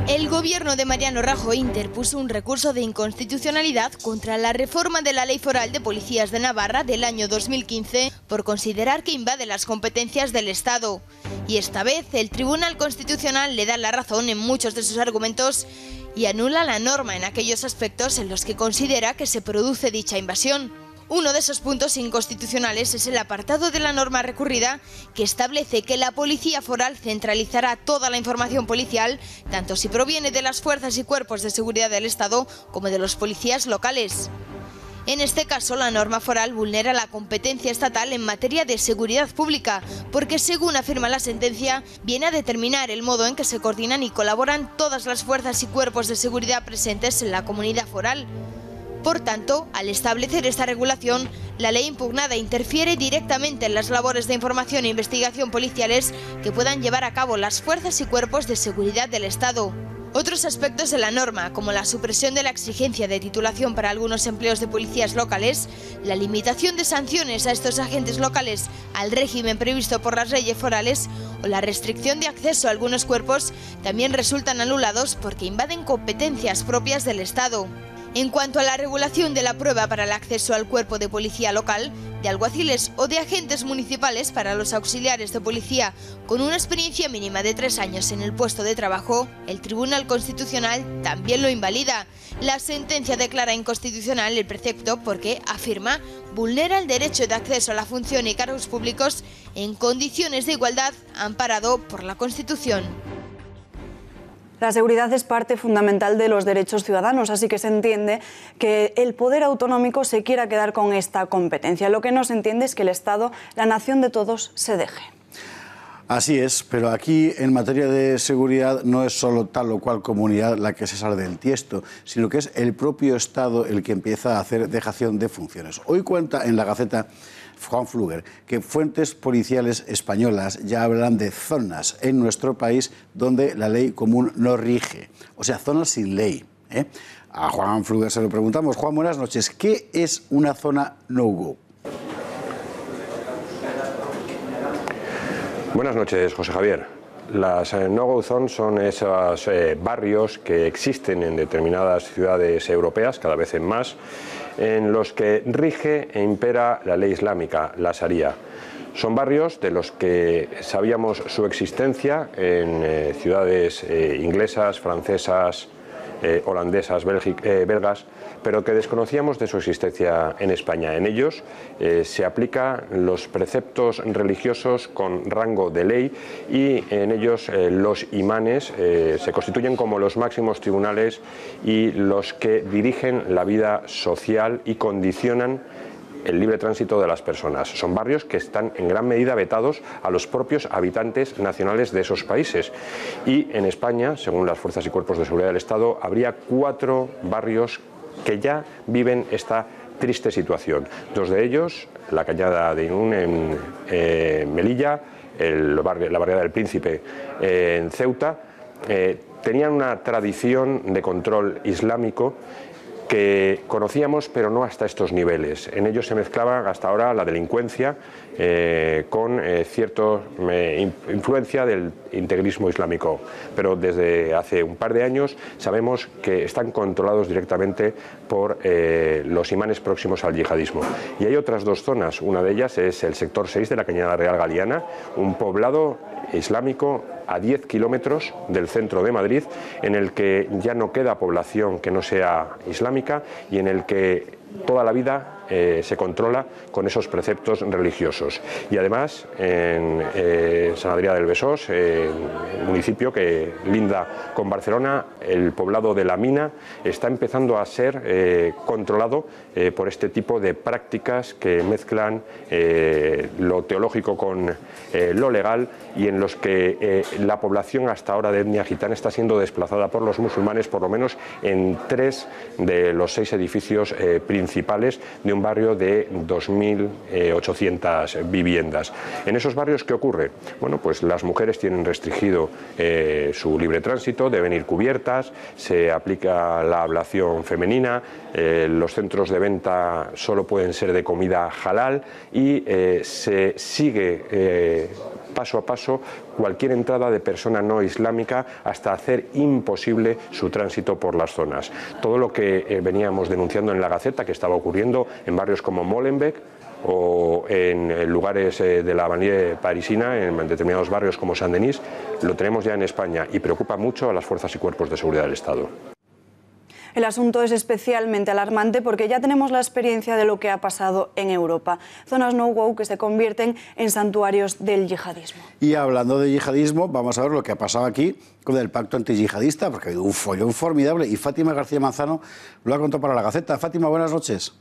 Speaker 8: El gobierno de Mariano Rajoy interpuso un recurso de inconstitucionalidad contra la reforma de la Ley Foral de Policías de Navarra del año 2015 por considerar que invade las competencias del Estado. Y esta vez el Tribunal Constitucional le da la razón en muchos de sus argumentos y anula la norma en aquellos aspectos en los que considera que se produce dicha invasión. Uno de esos puntos inconstitucionales es el apartado de la norma recurrida que establece que la Policía Foral centralizará toda la información policial, tanto si proviene de las fuerzas y cuerpos de seguridad del Estado como de los policías locales. En este caso, la norma foral vulnera la competencia estatal en materia de seguridad pública, porque según afirma la sentencia, viene a determinar el modo en que se coordinan y colaboran todas las fuerzas y cuerpos de seguridad presentes en la comunidad foral. Por tanto, al establecer esta regulación, la ley impugnada interfiere directamente en las labores de información e investigación policiales que puedan llevar a cabo las fuerzas y cuerpos de seguridad del Estado. Otros aspectos de la norma, como la supresión de la exigencia de titulación para algunos empleos de policías locales, la limitación de sanciones a estos agentes locales al régimen previsto por las leyes forales o la restricción de acceso a algunos cuerpos, también resultan anulados porque invaden competencias propias del Estado. En cuanto a la regulación de la prueba para el acceso al cuerpo de policía local, de alguaciles o de agentes municipales para los auxiliares de policía con una experiencia mínima de 3 años en el puesto de trabajo, el Tribunal Constitucional también lo invalida. La sentencia declara inconstitucional el precepto porque, afirma, vulnera el derecho de acceso a la función y cargos públicos en condiciones de igualdad amparado por la Constitución.
Speaker 2: La seguridad es parte fundamental de los derechos ciudadanos, así que se entiende que el poder autonómico se quiera quedar con esta competencia. Lo que no se entiende es que el Estado, la nación de todos, se deje.
Speaker 1: Así es, pero aquí en materia de seguridad no es solo tal o cual comunidad la que se sale del tiesto, sino que es el propio Estado el que empieza a hacer dejación de funciones. Hoy cuenta en la Gaceta Juan Fluger que fuentes policiales españolas ya hablan de zonas en nuestro país donde la ley común no rige, o sea, zonas sin ley. A Juan Fluger se lo preguntamos. Juan, buenas noches. ¿Qué es una zona no-go?
Speaker 10: Buenas noches, José Javier. Las no-go zones son esos barrios que existen en determinadas ciudades europeas, cada vez en más, en los que rige e impera la ley islámica, la Sharia. Son barrios de los que sabíamos su existencia en ciudades inglesas, francesas, holandesas, belgas, pero que desconocíamos de su existencia en España. En ellos se aplican los preceptos religiosos con rango de ley y en ellos los imanes se constituyen como los máximos tribunales y los que dirigen la vida social y condicionan el libre tránsito de las personas. Son barrios que están en gran medida vetados a los propios habitantes nacionales de esos países. Y en España, según las fuerzas y cuerpos de seguridad del Estado, habría 4 barrios que ya viven esta triste situación. 2 de ellos, la Cañada de Irún en Melilla, la barriada del Príncipe en Ceuta, tenían una tradición de control islámico que conocíamos, pero no hasta estos niveles. En ellos se mezclaba hasta ahora la delincuencia con cierta influencia del integrismo islámico. Pero desde hace un par de años sabemos que están controlados directamente por los imanes próximos al yihadismo. Y hay otras 2 zonas. Una de ellas es el sector 6 de la Cañada Real Galiana, un poblado islámico a 10 kilómetros del centro de Madrid, en el que ya no queda población que no sea islámica y en el que toda la vida se controla con esos preceptos religiosos. Y además, en Sant Adrià del Besòs, un municipio que linda con Barcelona, el poblado de la Mina está empezando a ser controlado por este tipo de prácticas que mezclan lo teológico con lo legal, y en los que la población hasta ahora de etnia gitana está siendo desplazada por los musulmanes, por lo menos en 3 de los 6 edificios principales de un barrio de 2.800 viviendas. En esos barrios, ¿qué ocurre? Bueno, pues las mujeres tienen restringido su libre tránsito, deben ir cubiertas, se aplica la ablación femenina, los centros de venta solo pueden ser de comida halal y se sigue paso a paso cualquier entrada de persona no islámica hasta hacer imposible su tránsito por las zonas. Todo lo que veníamos denunciando en la Gaceta, que estaba ocurriendo en barrios como Molenbeek o en lugares de la Banlieue parisina, en determinados barrios como Saint-Denis, lo tenemos ya en España y preocupa mucho a las fuerzas y cuerpos de seguridad del Estado.
Speaker 2: El asunto es especialmente alarmante porque ya tenemos la experiencia de lo que ha pasado en Europa. Zonas no-go que se convierten en santuarios del yihadismo.
Speaker 1: Y hablando de yihadismo, vamos a ver lo que ha pasado aquí con el pacto antiyihadista, porque ha habido un follón formidable y Fátima García Manzano lo ha contado para la Gaceta. Fátima, buenas noches.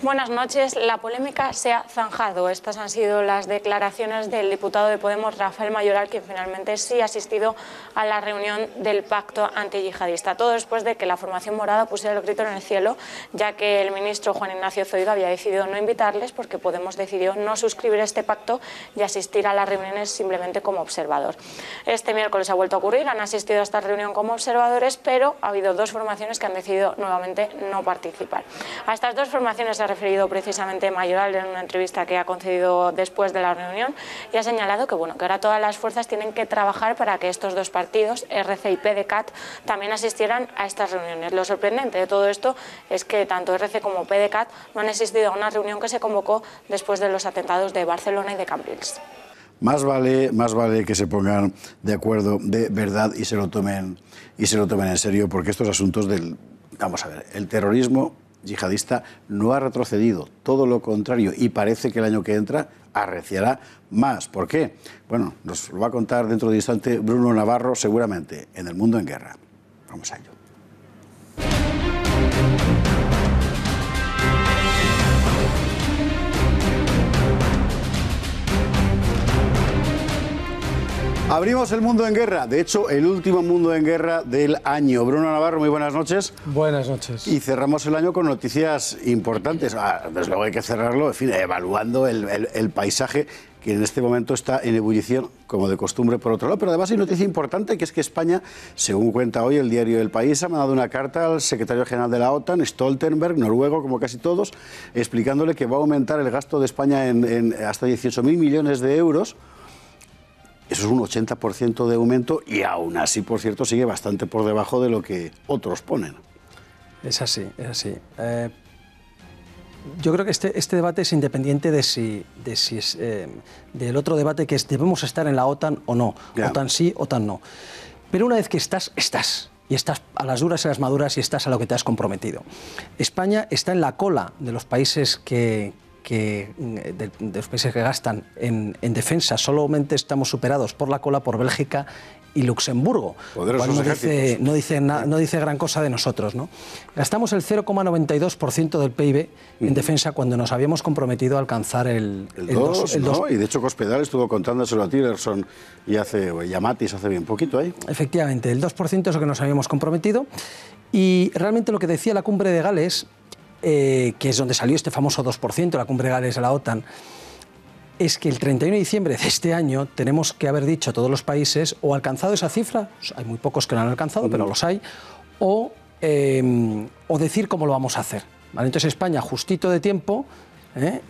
Speaker 11: Buenas noches. La polémica se ha zanjado. Estas han sido las declaraciones del diputado de Podemos, Rafael Mayoral, quien finalmente sí ha asistido a la reunión del pacto antiyihadista. Todo después de que la formación morada pusiera el grito en el cielo, ya que el ministro Juan Ignacio Zoido había decidido no invitarles porque Podemos decidió no suscribir este pacto y asistir a las reuniones simplemente como observador. Este miércoles ha vuelto a ocurrir, han asistido a esta reunión como observadores, pero ha habido 2 formaciones que han decidido nuevamente no participar. A estas 2 formaciones se ha referido precisamente Mayoral en una entrevista que ha concedido después de la reunión y ha señalado que, bueno, que ahora todas las fuerzas tienen que trabajar para que estos 2 partidos, RC y PDeCAT, también asistieran a estas reuniones. Lo sorprendente de todo esto es que tanto RC como PDeCAT no han asistido a una reunión que se convocó después de los atentados de Barcelona y de Cambrils.
Speaker 1: Más vale que se pongan de acuerdo de verdad y se lo tomen en serio, porque estos asuntos del, vamos a ver, el terrorismo yihadista no ha retrocedido, todo lo contrario, y parece que el año que entra arreciará más. ¿Por qué? Bueno, nos lo va a contar dentro de un instante Bruno Navarro, seguramente, en El Mundo en Guerra. Vamos a ello. Abrimos El Mundo en Guerra, de hecho, el último Mundo en Guerra del año. Bruno Navarro, muy buenas noches.
Speaker 12: Buenas noches.
Speaker 1: Y cerramos el año con noticias importantes. Desde luego hay que cerrarlo, en fin, evaluando el paisaje que en este momento está en ebullición, como de costumbre, por otro lado. Pero además hay noticia importante, que es que España, según cuenta hoy el diario El País, ha mandado una carta al secretario general de la OTAN, Stoltenberg, noruego, como casi todos, explicándole que va a aumentar el gasto de España en hasta 18.000 millones de euros. Eso es un 80% de aumento y aún así, por cierto, sigue bastante por debajo de lo que otros ponen.
Speaker 12: Es así, es así. Yo creo que este debate es independiente de si es del otro debate, que es debemos estar en la OTAN o no. Ya. OTAN sí, OTAN no. Pero una vez que estás. Y estás a las duras y a las maduras y estás a lo que te has comprometido. España está en la cola de los países de los países que gastan en defensa. Solamente estamos superados por la cola por Bélgica y Luxemburgo. No dice gran cosa de nosotros, ¿no? Gastamos el 0,92% del PIB en defensa cuando nos habíamos comprometido a alcanzar el 2.
Speaker 1: ¿No? Y de hecho Cospedal estuvo contándoselo a Tillerson y a Mattis hace bien poquito ahí.
Speaker 12: Efectivamente, el 2% es lo que nos habíamos comprometido, y realmente lo que decía la cumbre de Gales, que es donde salió este famoso 2%, la cumbre de Gales de la OTAN, es que el 31 de diciembre de este año tenemos que haber dicho a todos los países o alcanzado esa cifra, hay muy pocos que lo han alcanzado, pero los hay, o decir cómo lo vamos a hacer. ¿Vale? Entonces España, justito de tiempo,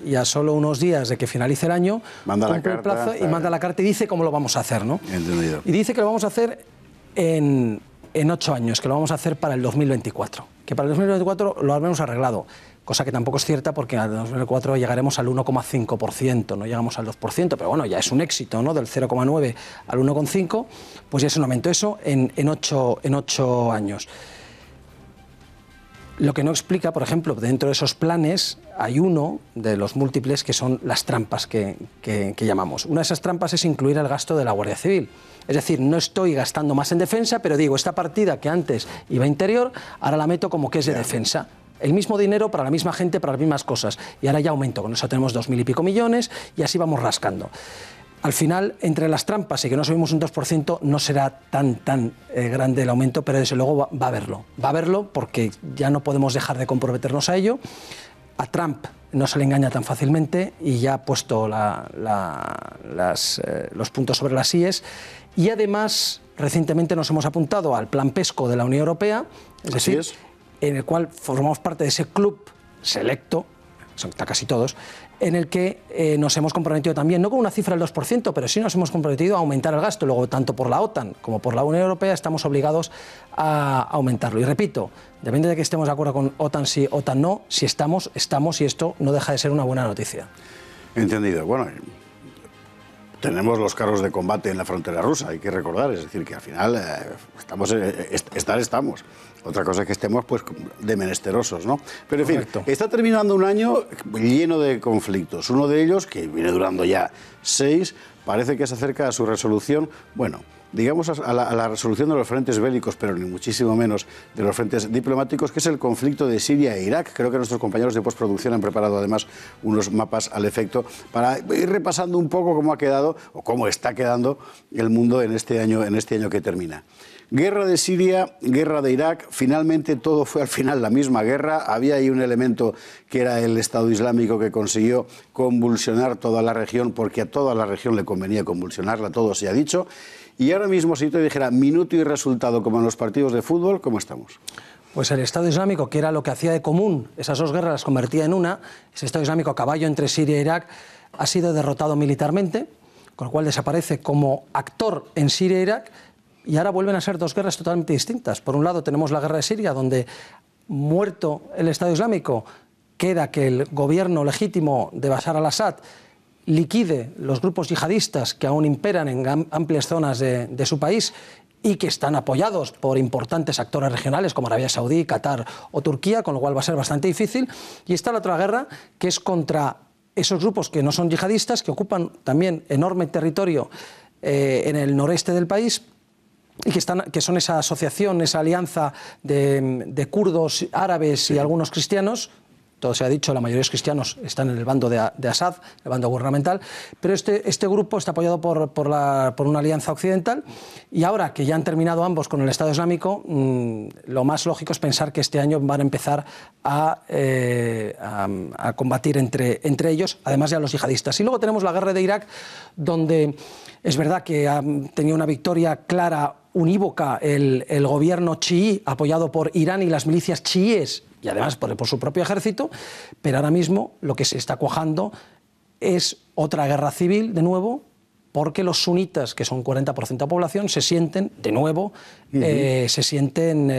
Speaker 12: y a solo unos días de que finalice el año, cumple el plazo y manda la carta y dice cómo lo vamos a hacer, ¿no?
Speaker 1: Entendido.
Speaker 12: Y dice que lo vamos a hacer en 8 años, que lo vamos a hacer para el 2024. Que para el 2024 lo habremos arreglado, cosa que tampoco es cierta, porque en el 2024 llegaremos al 1,5%, no llegamos al 2%, pero bueno, ya es un éxito, ¿no? Del 0,9 al 1,5, pues ya es un aumento. Eso en 8 años. Lo que no explica, por ejemplo, dentro de esos planes hay uno de los múltiples que son las trampas que llamamos. Una de esas trampas es incluir el gasto de la Guardia Civil. Es decir, no estoy gastando más en defensa, pero digo, esta partida que antes iba a interior, ahora la meto como que es de defensa. El mismo dinero para la misma gente, para las mismas cosas. Y ahora ya aumento, con eso tenemos 2.000 y pico millones y así vamos rascando. Al final, entre las trampas y que no subimos un 2%, no será tan grande el aumento, pero desde luego va a haberlo. Va a haberlo porque ya no podemos dejar de comprometernos a ello. A Trump no se le engaña tan fácilmente y ya ha puesto los puntos sobre las íes. Y además, recientemente nos hemos apuntado al Plan PESCO de la Unión Europea, es decir, en el cual formamos parte de ese club selecto, son casi todos, en el que nos hemos comprometido también, no con una cifra del 2%, pero sí nos hemos comprometido a aumentar el gasto. Luego, tanto por la OTAN como por la Unión Europea, estamos obligados a aumentarlo. Y repito, depende de que estemos de acuerdo con OTAN sí, OTAN no, si estamos y esto no deja de ser una buena noticia.
Speaker 1: Entendido. Bueno, tenemos los carros de combate en la frontera rusa, hay que recordar, es decir, que al final estamos. Otra cosa es que estemos pues de menesterosos, ¿no? Pero en fin, está terminando un año lleno de conflictos. Uno de ellos, que viene durando ya 6, parece que se acerca a su resolución, bueno, digamos a la resolución de los frentes bélicos, pero ni muchísimo menos de los frentes diplomáticos, que es el conflicto de Siria e Irak. Creo que nuestros compañeros de postproducción han preparado además unos mapas al efecto para ir repasando un poco cómo ha quedado o cómo está quedando el mundo en este año que termina. Guerra de Siria, guerra de Irak, finalmente todo fue al final la misma guerra. Había ahí un elemento que era el Estado Islámico que consiguió convulsionar toda la región, porque a toda la región le convenía convulsionarla, todo se ha dicho. Y ahora mismo, si te dijera minuto y resultado como en los partidos de fútbol, ¿cómo estamos?
Speaker 12: Pues el Estado Islámico, que era lo que hacía de común, esas dos guerras las convertía en una, ese Estado Islámico a caballo entre Siria e Irak, ha sido derrotado militarmente, con lo cual desaparece como actor en Siria e Irak. Y ahora vuelven a ser dos guerras totalmente distintas. Por un lado tenemos la guerra de Siria, donde, muerto el Estado Islámico, queda que el gobierno legítimo de Bashar al-Assad liquide los grupos yihadistas que aún imperan en amplias zonas de su país y que están apoyados por importantes actores regionales como Arabia Saudí, Qatar o Turquía, con lo cual va a ser bastante difícil. Y está la otra guerra, que es contra esos grupos que no son yihadistas, que ocupan también enorme territorio en el noreste del país, y que son esa asociación, esa alianza de kurdos, árabes y algunos cristianos. Todo se ha dicho, la mayoría de los cristianos están en el bando de Assad, el bando gubernamental, pero este grupo está apoyado por una alianza occidental, y ahora que ya han terminado ambos con el Estado Islámico, lo más lógico es pensar que este año van a empezar a combatir entre ellos, además de a los yihadistas. Y luego tenemos la guerra de Irak, donde es verdad que ha tenido una victoria clara, unívoca, el gobierno chií, apoyado por Irán y las milicias chiíes, y además por su propio ejército, pero ahora mismo lo que se está cuajando es otra guerra civil, de nuevo, porque los sunitas, que son 40% de población, se sienten, de nuevo,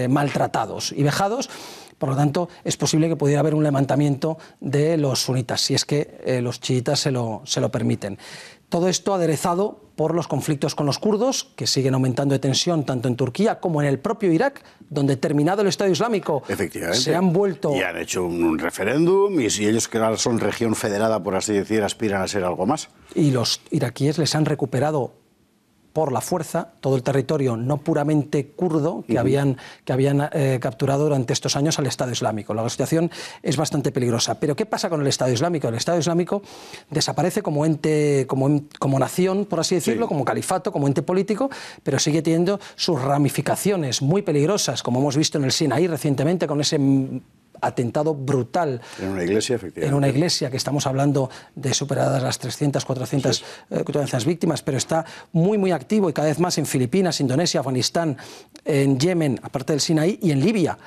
Speaker 12: maltratados y vejados. Por lo tanto, es posible que pudiera haber un levantamiento de los sunitas, si es que los chiitas se lo permiten. Todo esto aderezado por los conflictos con los kurdos, que siguen aumentando de tensión tanto en Turquía como en el propio Irak, donde, terminado el Estado Islámico, se han vuelto...
Speaker 1: Y han hecho un referéndum, y si ellos, que ahora son región federada, por así decir, aspiran a ser algo más.
Speaker 12: Y los iraquíes les han recuperado por la fuerza todo el territorio no puramente kurdo que habían capturado durante estos años al Estado Islámico. La situación es bastante peligrosa. Pero ¿qué pasa con el Estado Islámico? El Estado Islámico desaparece como ente, como nación, por así decirlo, como califato, como ente político, pero sigue teniendo sus ramificaciones muy peligrosas, como hemos visto en el Sinaí recientemente, con ese atentado brutal.
Speaker 1: En una iglesia, efectivamente.
Speaker 12: En una iglesia, que estamos hablando de superadas las 300, 400 víctimas, pero está muy activo, y cada vez más en Filipinas, Indonesia, Afganistán, en Yemen, aparte del Sinaí, y en Libia.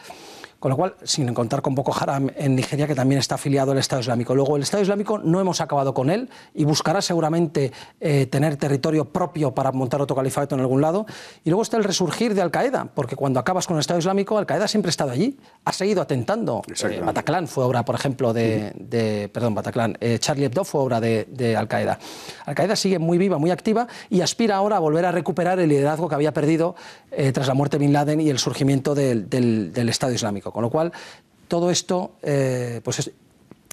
Speaker 12: Con lo cual, sin contar con Boko Haram en Nigeria, que también está afiliado al Estado Islámico. Luego, el Estado Islámico no hemos acabado con él y buscará seguramente tener territorio propio para montar otro califato en algún lado. Y luego está el resurgir de Al-Qaeda, porque cuando acabas con el Estado Islámico, Al-Qaeda siempre ha estado allí, ha seguido atentando. Bataclan fue obra, por ejemplo, Charlie Hebdo fue obra de Al-Qaeda. Al-Qaeda sigue muy viva, muy activa, y aspira ahora a volver a recuperar el liderazgo que había perdido tras la muerte de Bin Laden y el surgimiento del Estado Islámico. Con lo cual, todo esto,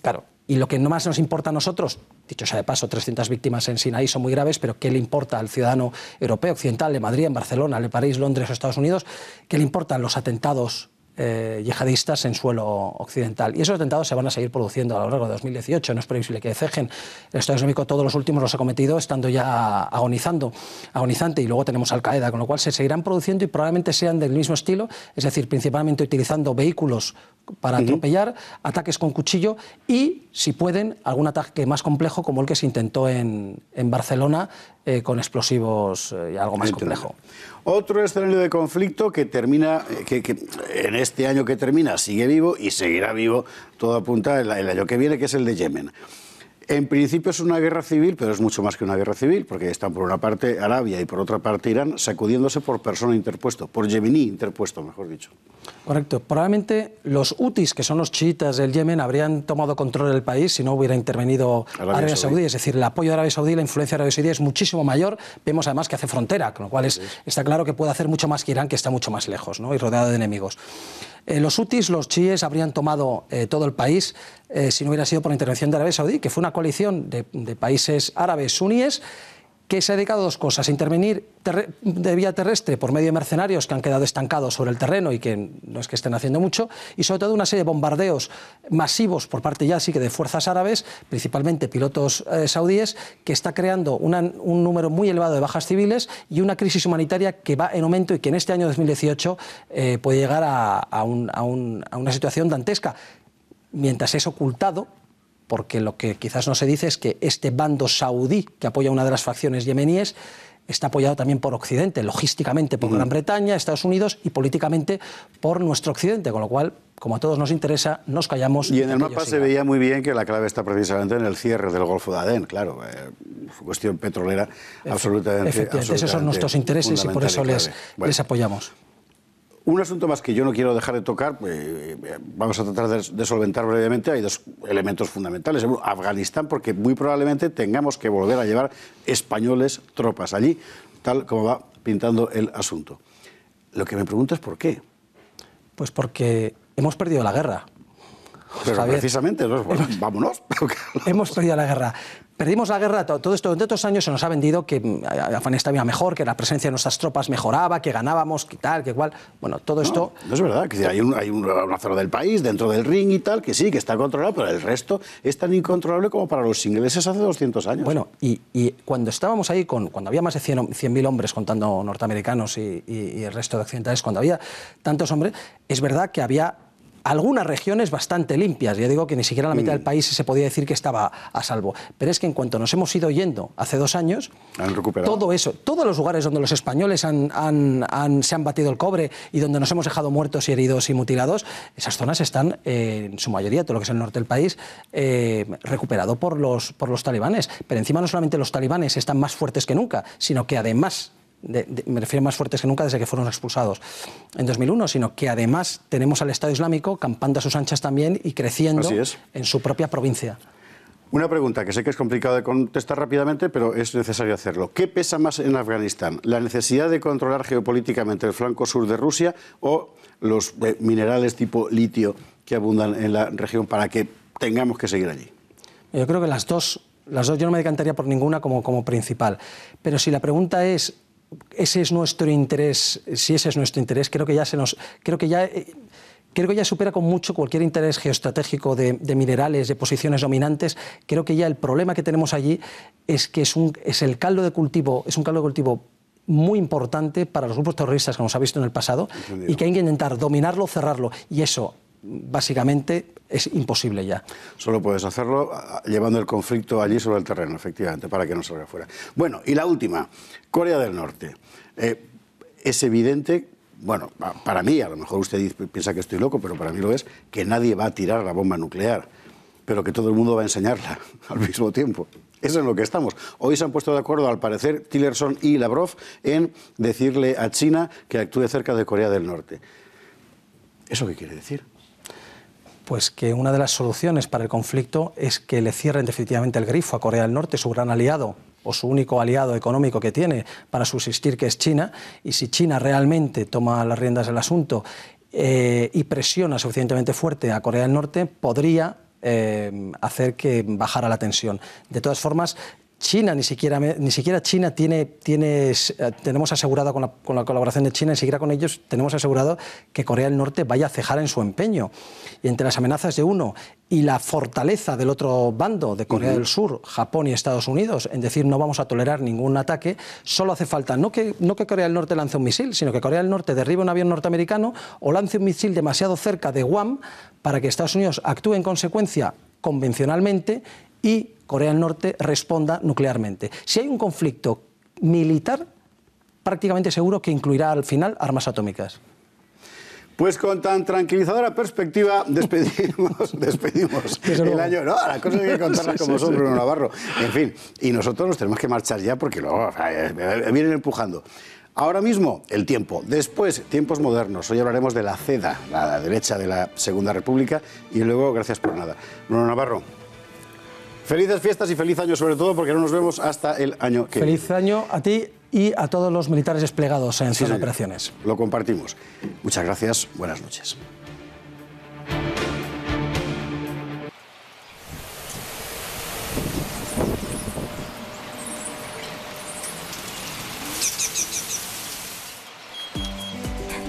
Speaker 12: claro, y lo que no más nos importa a nosotros, dicho sea de paso, 300 víctimas en Sinaí son muy graves, pero ¿qué le importa al ciudadano europeo, occidental, de Madrid, en Barcelona, de París, Londres o Estados Unidos? ¿Qué le importan los atentados yihadistas en suelo occidental? Y esos atentados se van a seguir produciendo a lo largo de 2018. No es previsible que cejen. El Estado Islámico todos los últimos los ha cometido estando ya agonizante, y luego tenemos Al-Qaeda, con lo cual se seguirán produciendo y probablemente sean del mismo estilo, es decir, principalmente utilizando vehículos para atropellar, ataques con cuchillo y, si pueden, algún ataque más complejo como el que se intentó en Barcelona con explosivos y algo más complejo.
Speaker 1: Otro escenario de conflicto que termina, que en este año que termina sigue vivo y seguirá vivo, todo apunta el año que viene, que es el de Yemen. En principio es una guerra civil, pero es mucho más que una guerra civil, porque están por una parte Arabia y por otra parte Irán sacudiéndose por persona interpuesto, por yemení interpuesto, mejor dicho.
Speaker 12: Correcto. Probablemente los hutis, que son los chiitas del Yemen, habrían tomado control del país si no hubiera intervenido Arabia Saudí. Es decir, el apoyo de Arabia Saudí, la influencia de Arabia Saudí es muchísimo mayor. Vemos además que hace frontera, con lo cual está claro que puede hacer mucho más que Irán, que está mucho más lejos, ¿no? Y rodeado de enemigos. Los hutis, los chiíes, habrían tomado todo el país si no hubiera sido por la intervención de Arabia Saudí, que fue una coalición de países árabes suníes que se ha dedicado a dos cosas: a intervenir de vía terrestre por medio de mercenarios que han quedado estancados sobre el terreno y que no es que estén haciendo mucho, y sobre todo una serie de bombardeos masivos por parte ya sí que de fuerzas árabes, principalmente pilotos saudíes, que está creando un número muy elevado de bajas civiles y una crisis humanitaria que va en aumento y que en este año 2018 puede llegar a una situación dantesca, mientras es ocultado, porque lo que quizás no se dice es que este bando saudí que apoya una de las facciones yemeníes está apoyado también por Occidente, logísticamente por Gran Bretaña, Estados Unidos, y políticamente por nuestro Occidente, con lo cual, como a todos nos interesa, nos callamos.
Speaker 1: Y en el mapa se veía muy bien que la clave está precisamente en el cierre del Golfo de Adén, claro, cuestión petrolera absolutamente.
Speaker 12: Efectivamente, esos son nuestros intereses y por eso les apoyamos.
Speaker 1: Un asunto más que yo no quiero dejar de tocar, vamos a tratar de solventar brevemente. Hay dos elementos fundamentales. Afganistán, porque muy probablemente tengamos que volver a llevar españoles, tropas allí, tal como va pintando el asunto. Lo que me pregunto es ¿por qué?
Speaker 12: Pues porque hemos perdido la guerra.
Speaker 1: Pero Javier, precisamente, ¿no? Bueno, vámonos.
Speaker 12: Hemos perdido la guerra. Perdimos la guerra, todo esto, durante otros años se nos ha vendido que Afganistán iba mejor, que la presencia de nuestras tropas mejoraba, que ganábamos, que tal, que cual. Bueno, todo esto...
Speaker 1: No es verdad, que hay una zona del país, dentro del ring y tal, que sí, que está controlado, pero el resto es tan incontrolable como para los ingleses hace 200 años.
Speaker 12: Bueno, y cuando estábamos ahí, cuando había más de 100.000 hombres, contando norteamericanos y el resto de occidentales, cuando había tantos hombres, es verdad que había algunas regiones bastante limpias. Ya digo que ni siquiera la mitad del país se podía decir que estaba a salvo. Pero es que en cuanto nos hemos ido yendo hace 2 años,
Speaker 1: han recuperado
Speaker 12: todo eso, todos los lugares donde los españoles se han batido el cobre y donde nos hemos dejado muertos y heridos y mutilados, esas zonas están, en su mayoría, todo lo que es el norte del país, recuperado por los talibanes. Pero encima no solamente los talibanes están más fuertes que nunca, sino que además... me refiero más fuertes que nunca desde que fueron expulsados en 2001, sino que además tenemos al Estado Islámico campando a sus anchas también y creciendo en su propia provincia.
Speaker 1: Una pregunta que sé que es complicado de contestar rápidamente, pero es necesario hacerlo. ¿Qué pesa más en Afganistán? ¿La necesidad de controlar geopolíticamente el flanco sur de Rusia o los minerales tipo litio que abundan en la región para que tengamos que seguir allí?
Speaker 12: Yo creo que las dos yo no me decantaría por ninguna como principal. Pero si la pregunta es ese es nuestro interés, si ese es nuestro interés, creo que ya supera con mucho cualquier interés geoestratégico de minerales, de posiciones dominantes. Creo que ya el problema que tenemos allí es que es un caldo de cultivo muy importante para los grupos terroristas, como se ha visto en el pasado. Entendido. Y que hay que intentar dominarlo, cerrarlo, y eso básicamente es imposible ya.
Speaker 1: Solo puedes hacerlo llevando el conflicto allí sobre el terreno, efectivamente, para que no salga fuera. Bueno, y la última, Corea del Norte. Es evidente, bueno, para mí, a lo mejor usted piensa que estoy loco, pero para mí lo es, que nadie va a tirar la bomba nuclear, pero que todo el mundo va a enseñarla al mismo tiempo. Eso es en lo que estamos. Hoy se han puesto de acuerdo, al parecer, Tillerson y Lavrov, en decirle a China que actúe cerca de Corea del Norte. ¿Eso qué quiere decir?
Speaker 12: Pues que una de las soluciones para el conflicto es que le cierren definitivamente el grifo a Corea del Norte, su gran aliado o su único aliado económico que tiene para subsistir, que es China, y si China realmente toma las riendas del asunto y presiona suficientemente fuerte a Corea del Norte, podría hacer que bajara la tensión. De todas formas, China, ni siquiera China tenemos asegurado con la colaboración de China, ni siquiera con ellos tenemos asegurado que Corea del Norte vaya a cejar en su empeño. Y entre las amenazas de uno y la fortaleza del otro bando, de Corea del Sur, Japón y Estados Unidos, en decir no vamos a tolerar ningún ataque, solo hace falta no que Corea del Norte lance un misil, sino que Corea del Norte derribe un avión norteamericano o lance un misil demasiado cerca de Guam para que Estados Unidos actúe en consecuencia convencionalmente y Corea del Norte responda nuclearmente. Si hay un conflicto militar, prácticamente seguro que incluirá al final armas atómicas.
Speaker 1: Pues con tan tranquilizadora perspectiva despedimos el año. No, las cosas hay que contarlas como son, Bruno Navarro. En fin, y nosotros nos tenemos que marchar ya porque luego vienen empujando. Ahora mismo, el tiempo. Después, tiempos modernos. Hoy hablaremos de la CEDA, la derecha de la Segunda República. Y luego, gracias por nada. Bruno Navarro, felices fiestas y feliz año sobre todo, porque no nos vemos hasta el año que viene.
Speaker 12: Feliz año a ti y a todos los militares desplegados en zona de operaciones.
Speaker 1: Lo compartimos. Muchas gracias. Buenas noches.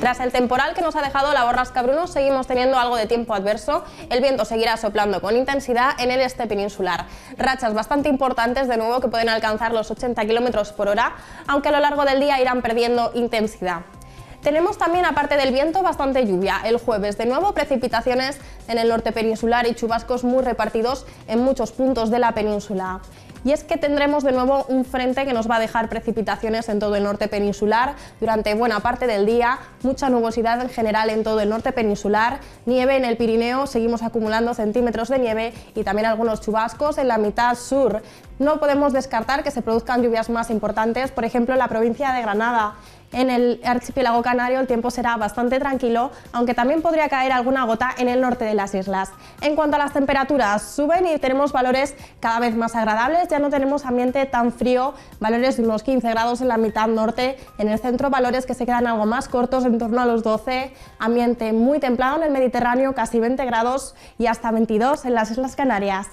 Speaker 4: Tras el temporal que nos ha dejado la borrasca Bruno, seguimos teniendo algo de tiempo adverso. El viento seguirá soplando con intensidad en el este peninsular. Rachas bastante importantes de nuevo que pueden alcanzar los 80 km por hora, aunque a lo largo del día irán perdiendo intensidad. Tenemos también, aparte del viento, bastante lluvia. El jueves, de nuevo, precipitaciones en el norte peninsular y chubascos muy repartidos en muchos puntos de la península. Y es que tendremos de nuevo un frente que nos va a dejar precipitaciones en todo el norte peninsular durante buena parte del día, mucha nubosidad en general en todo el norte peninsular, nieve en el Pirineo, seguimos acumulando centímetros de nieve y también algunos chubascos en la mitad sur. No podemos descartar que se produzcan lluvias más importantes, por ejemplo en la provincia de Granada. En el archipiélago canario el tiempo será bastante tranquilo, aunque también podría caer alguna gota en el norte de las islas. En cuanto a las temperaturas, suben y tenemos valores cada vez más agradables, ya no tenemos ambiente tan frío, valores de unos 15 grados en la mitad norte, en el centro valores que se quedan algo más cortos, en torno a los 12, ambiente muy templado en el Mediterráneo, casi 20 grados y hasta 22 en las Islas Canarias.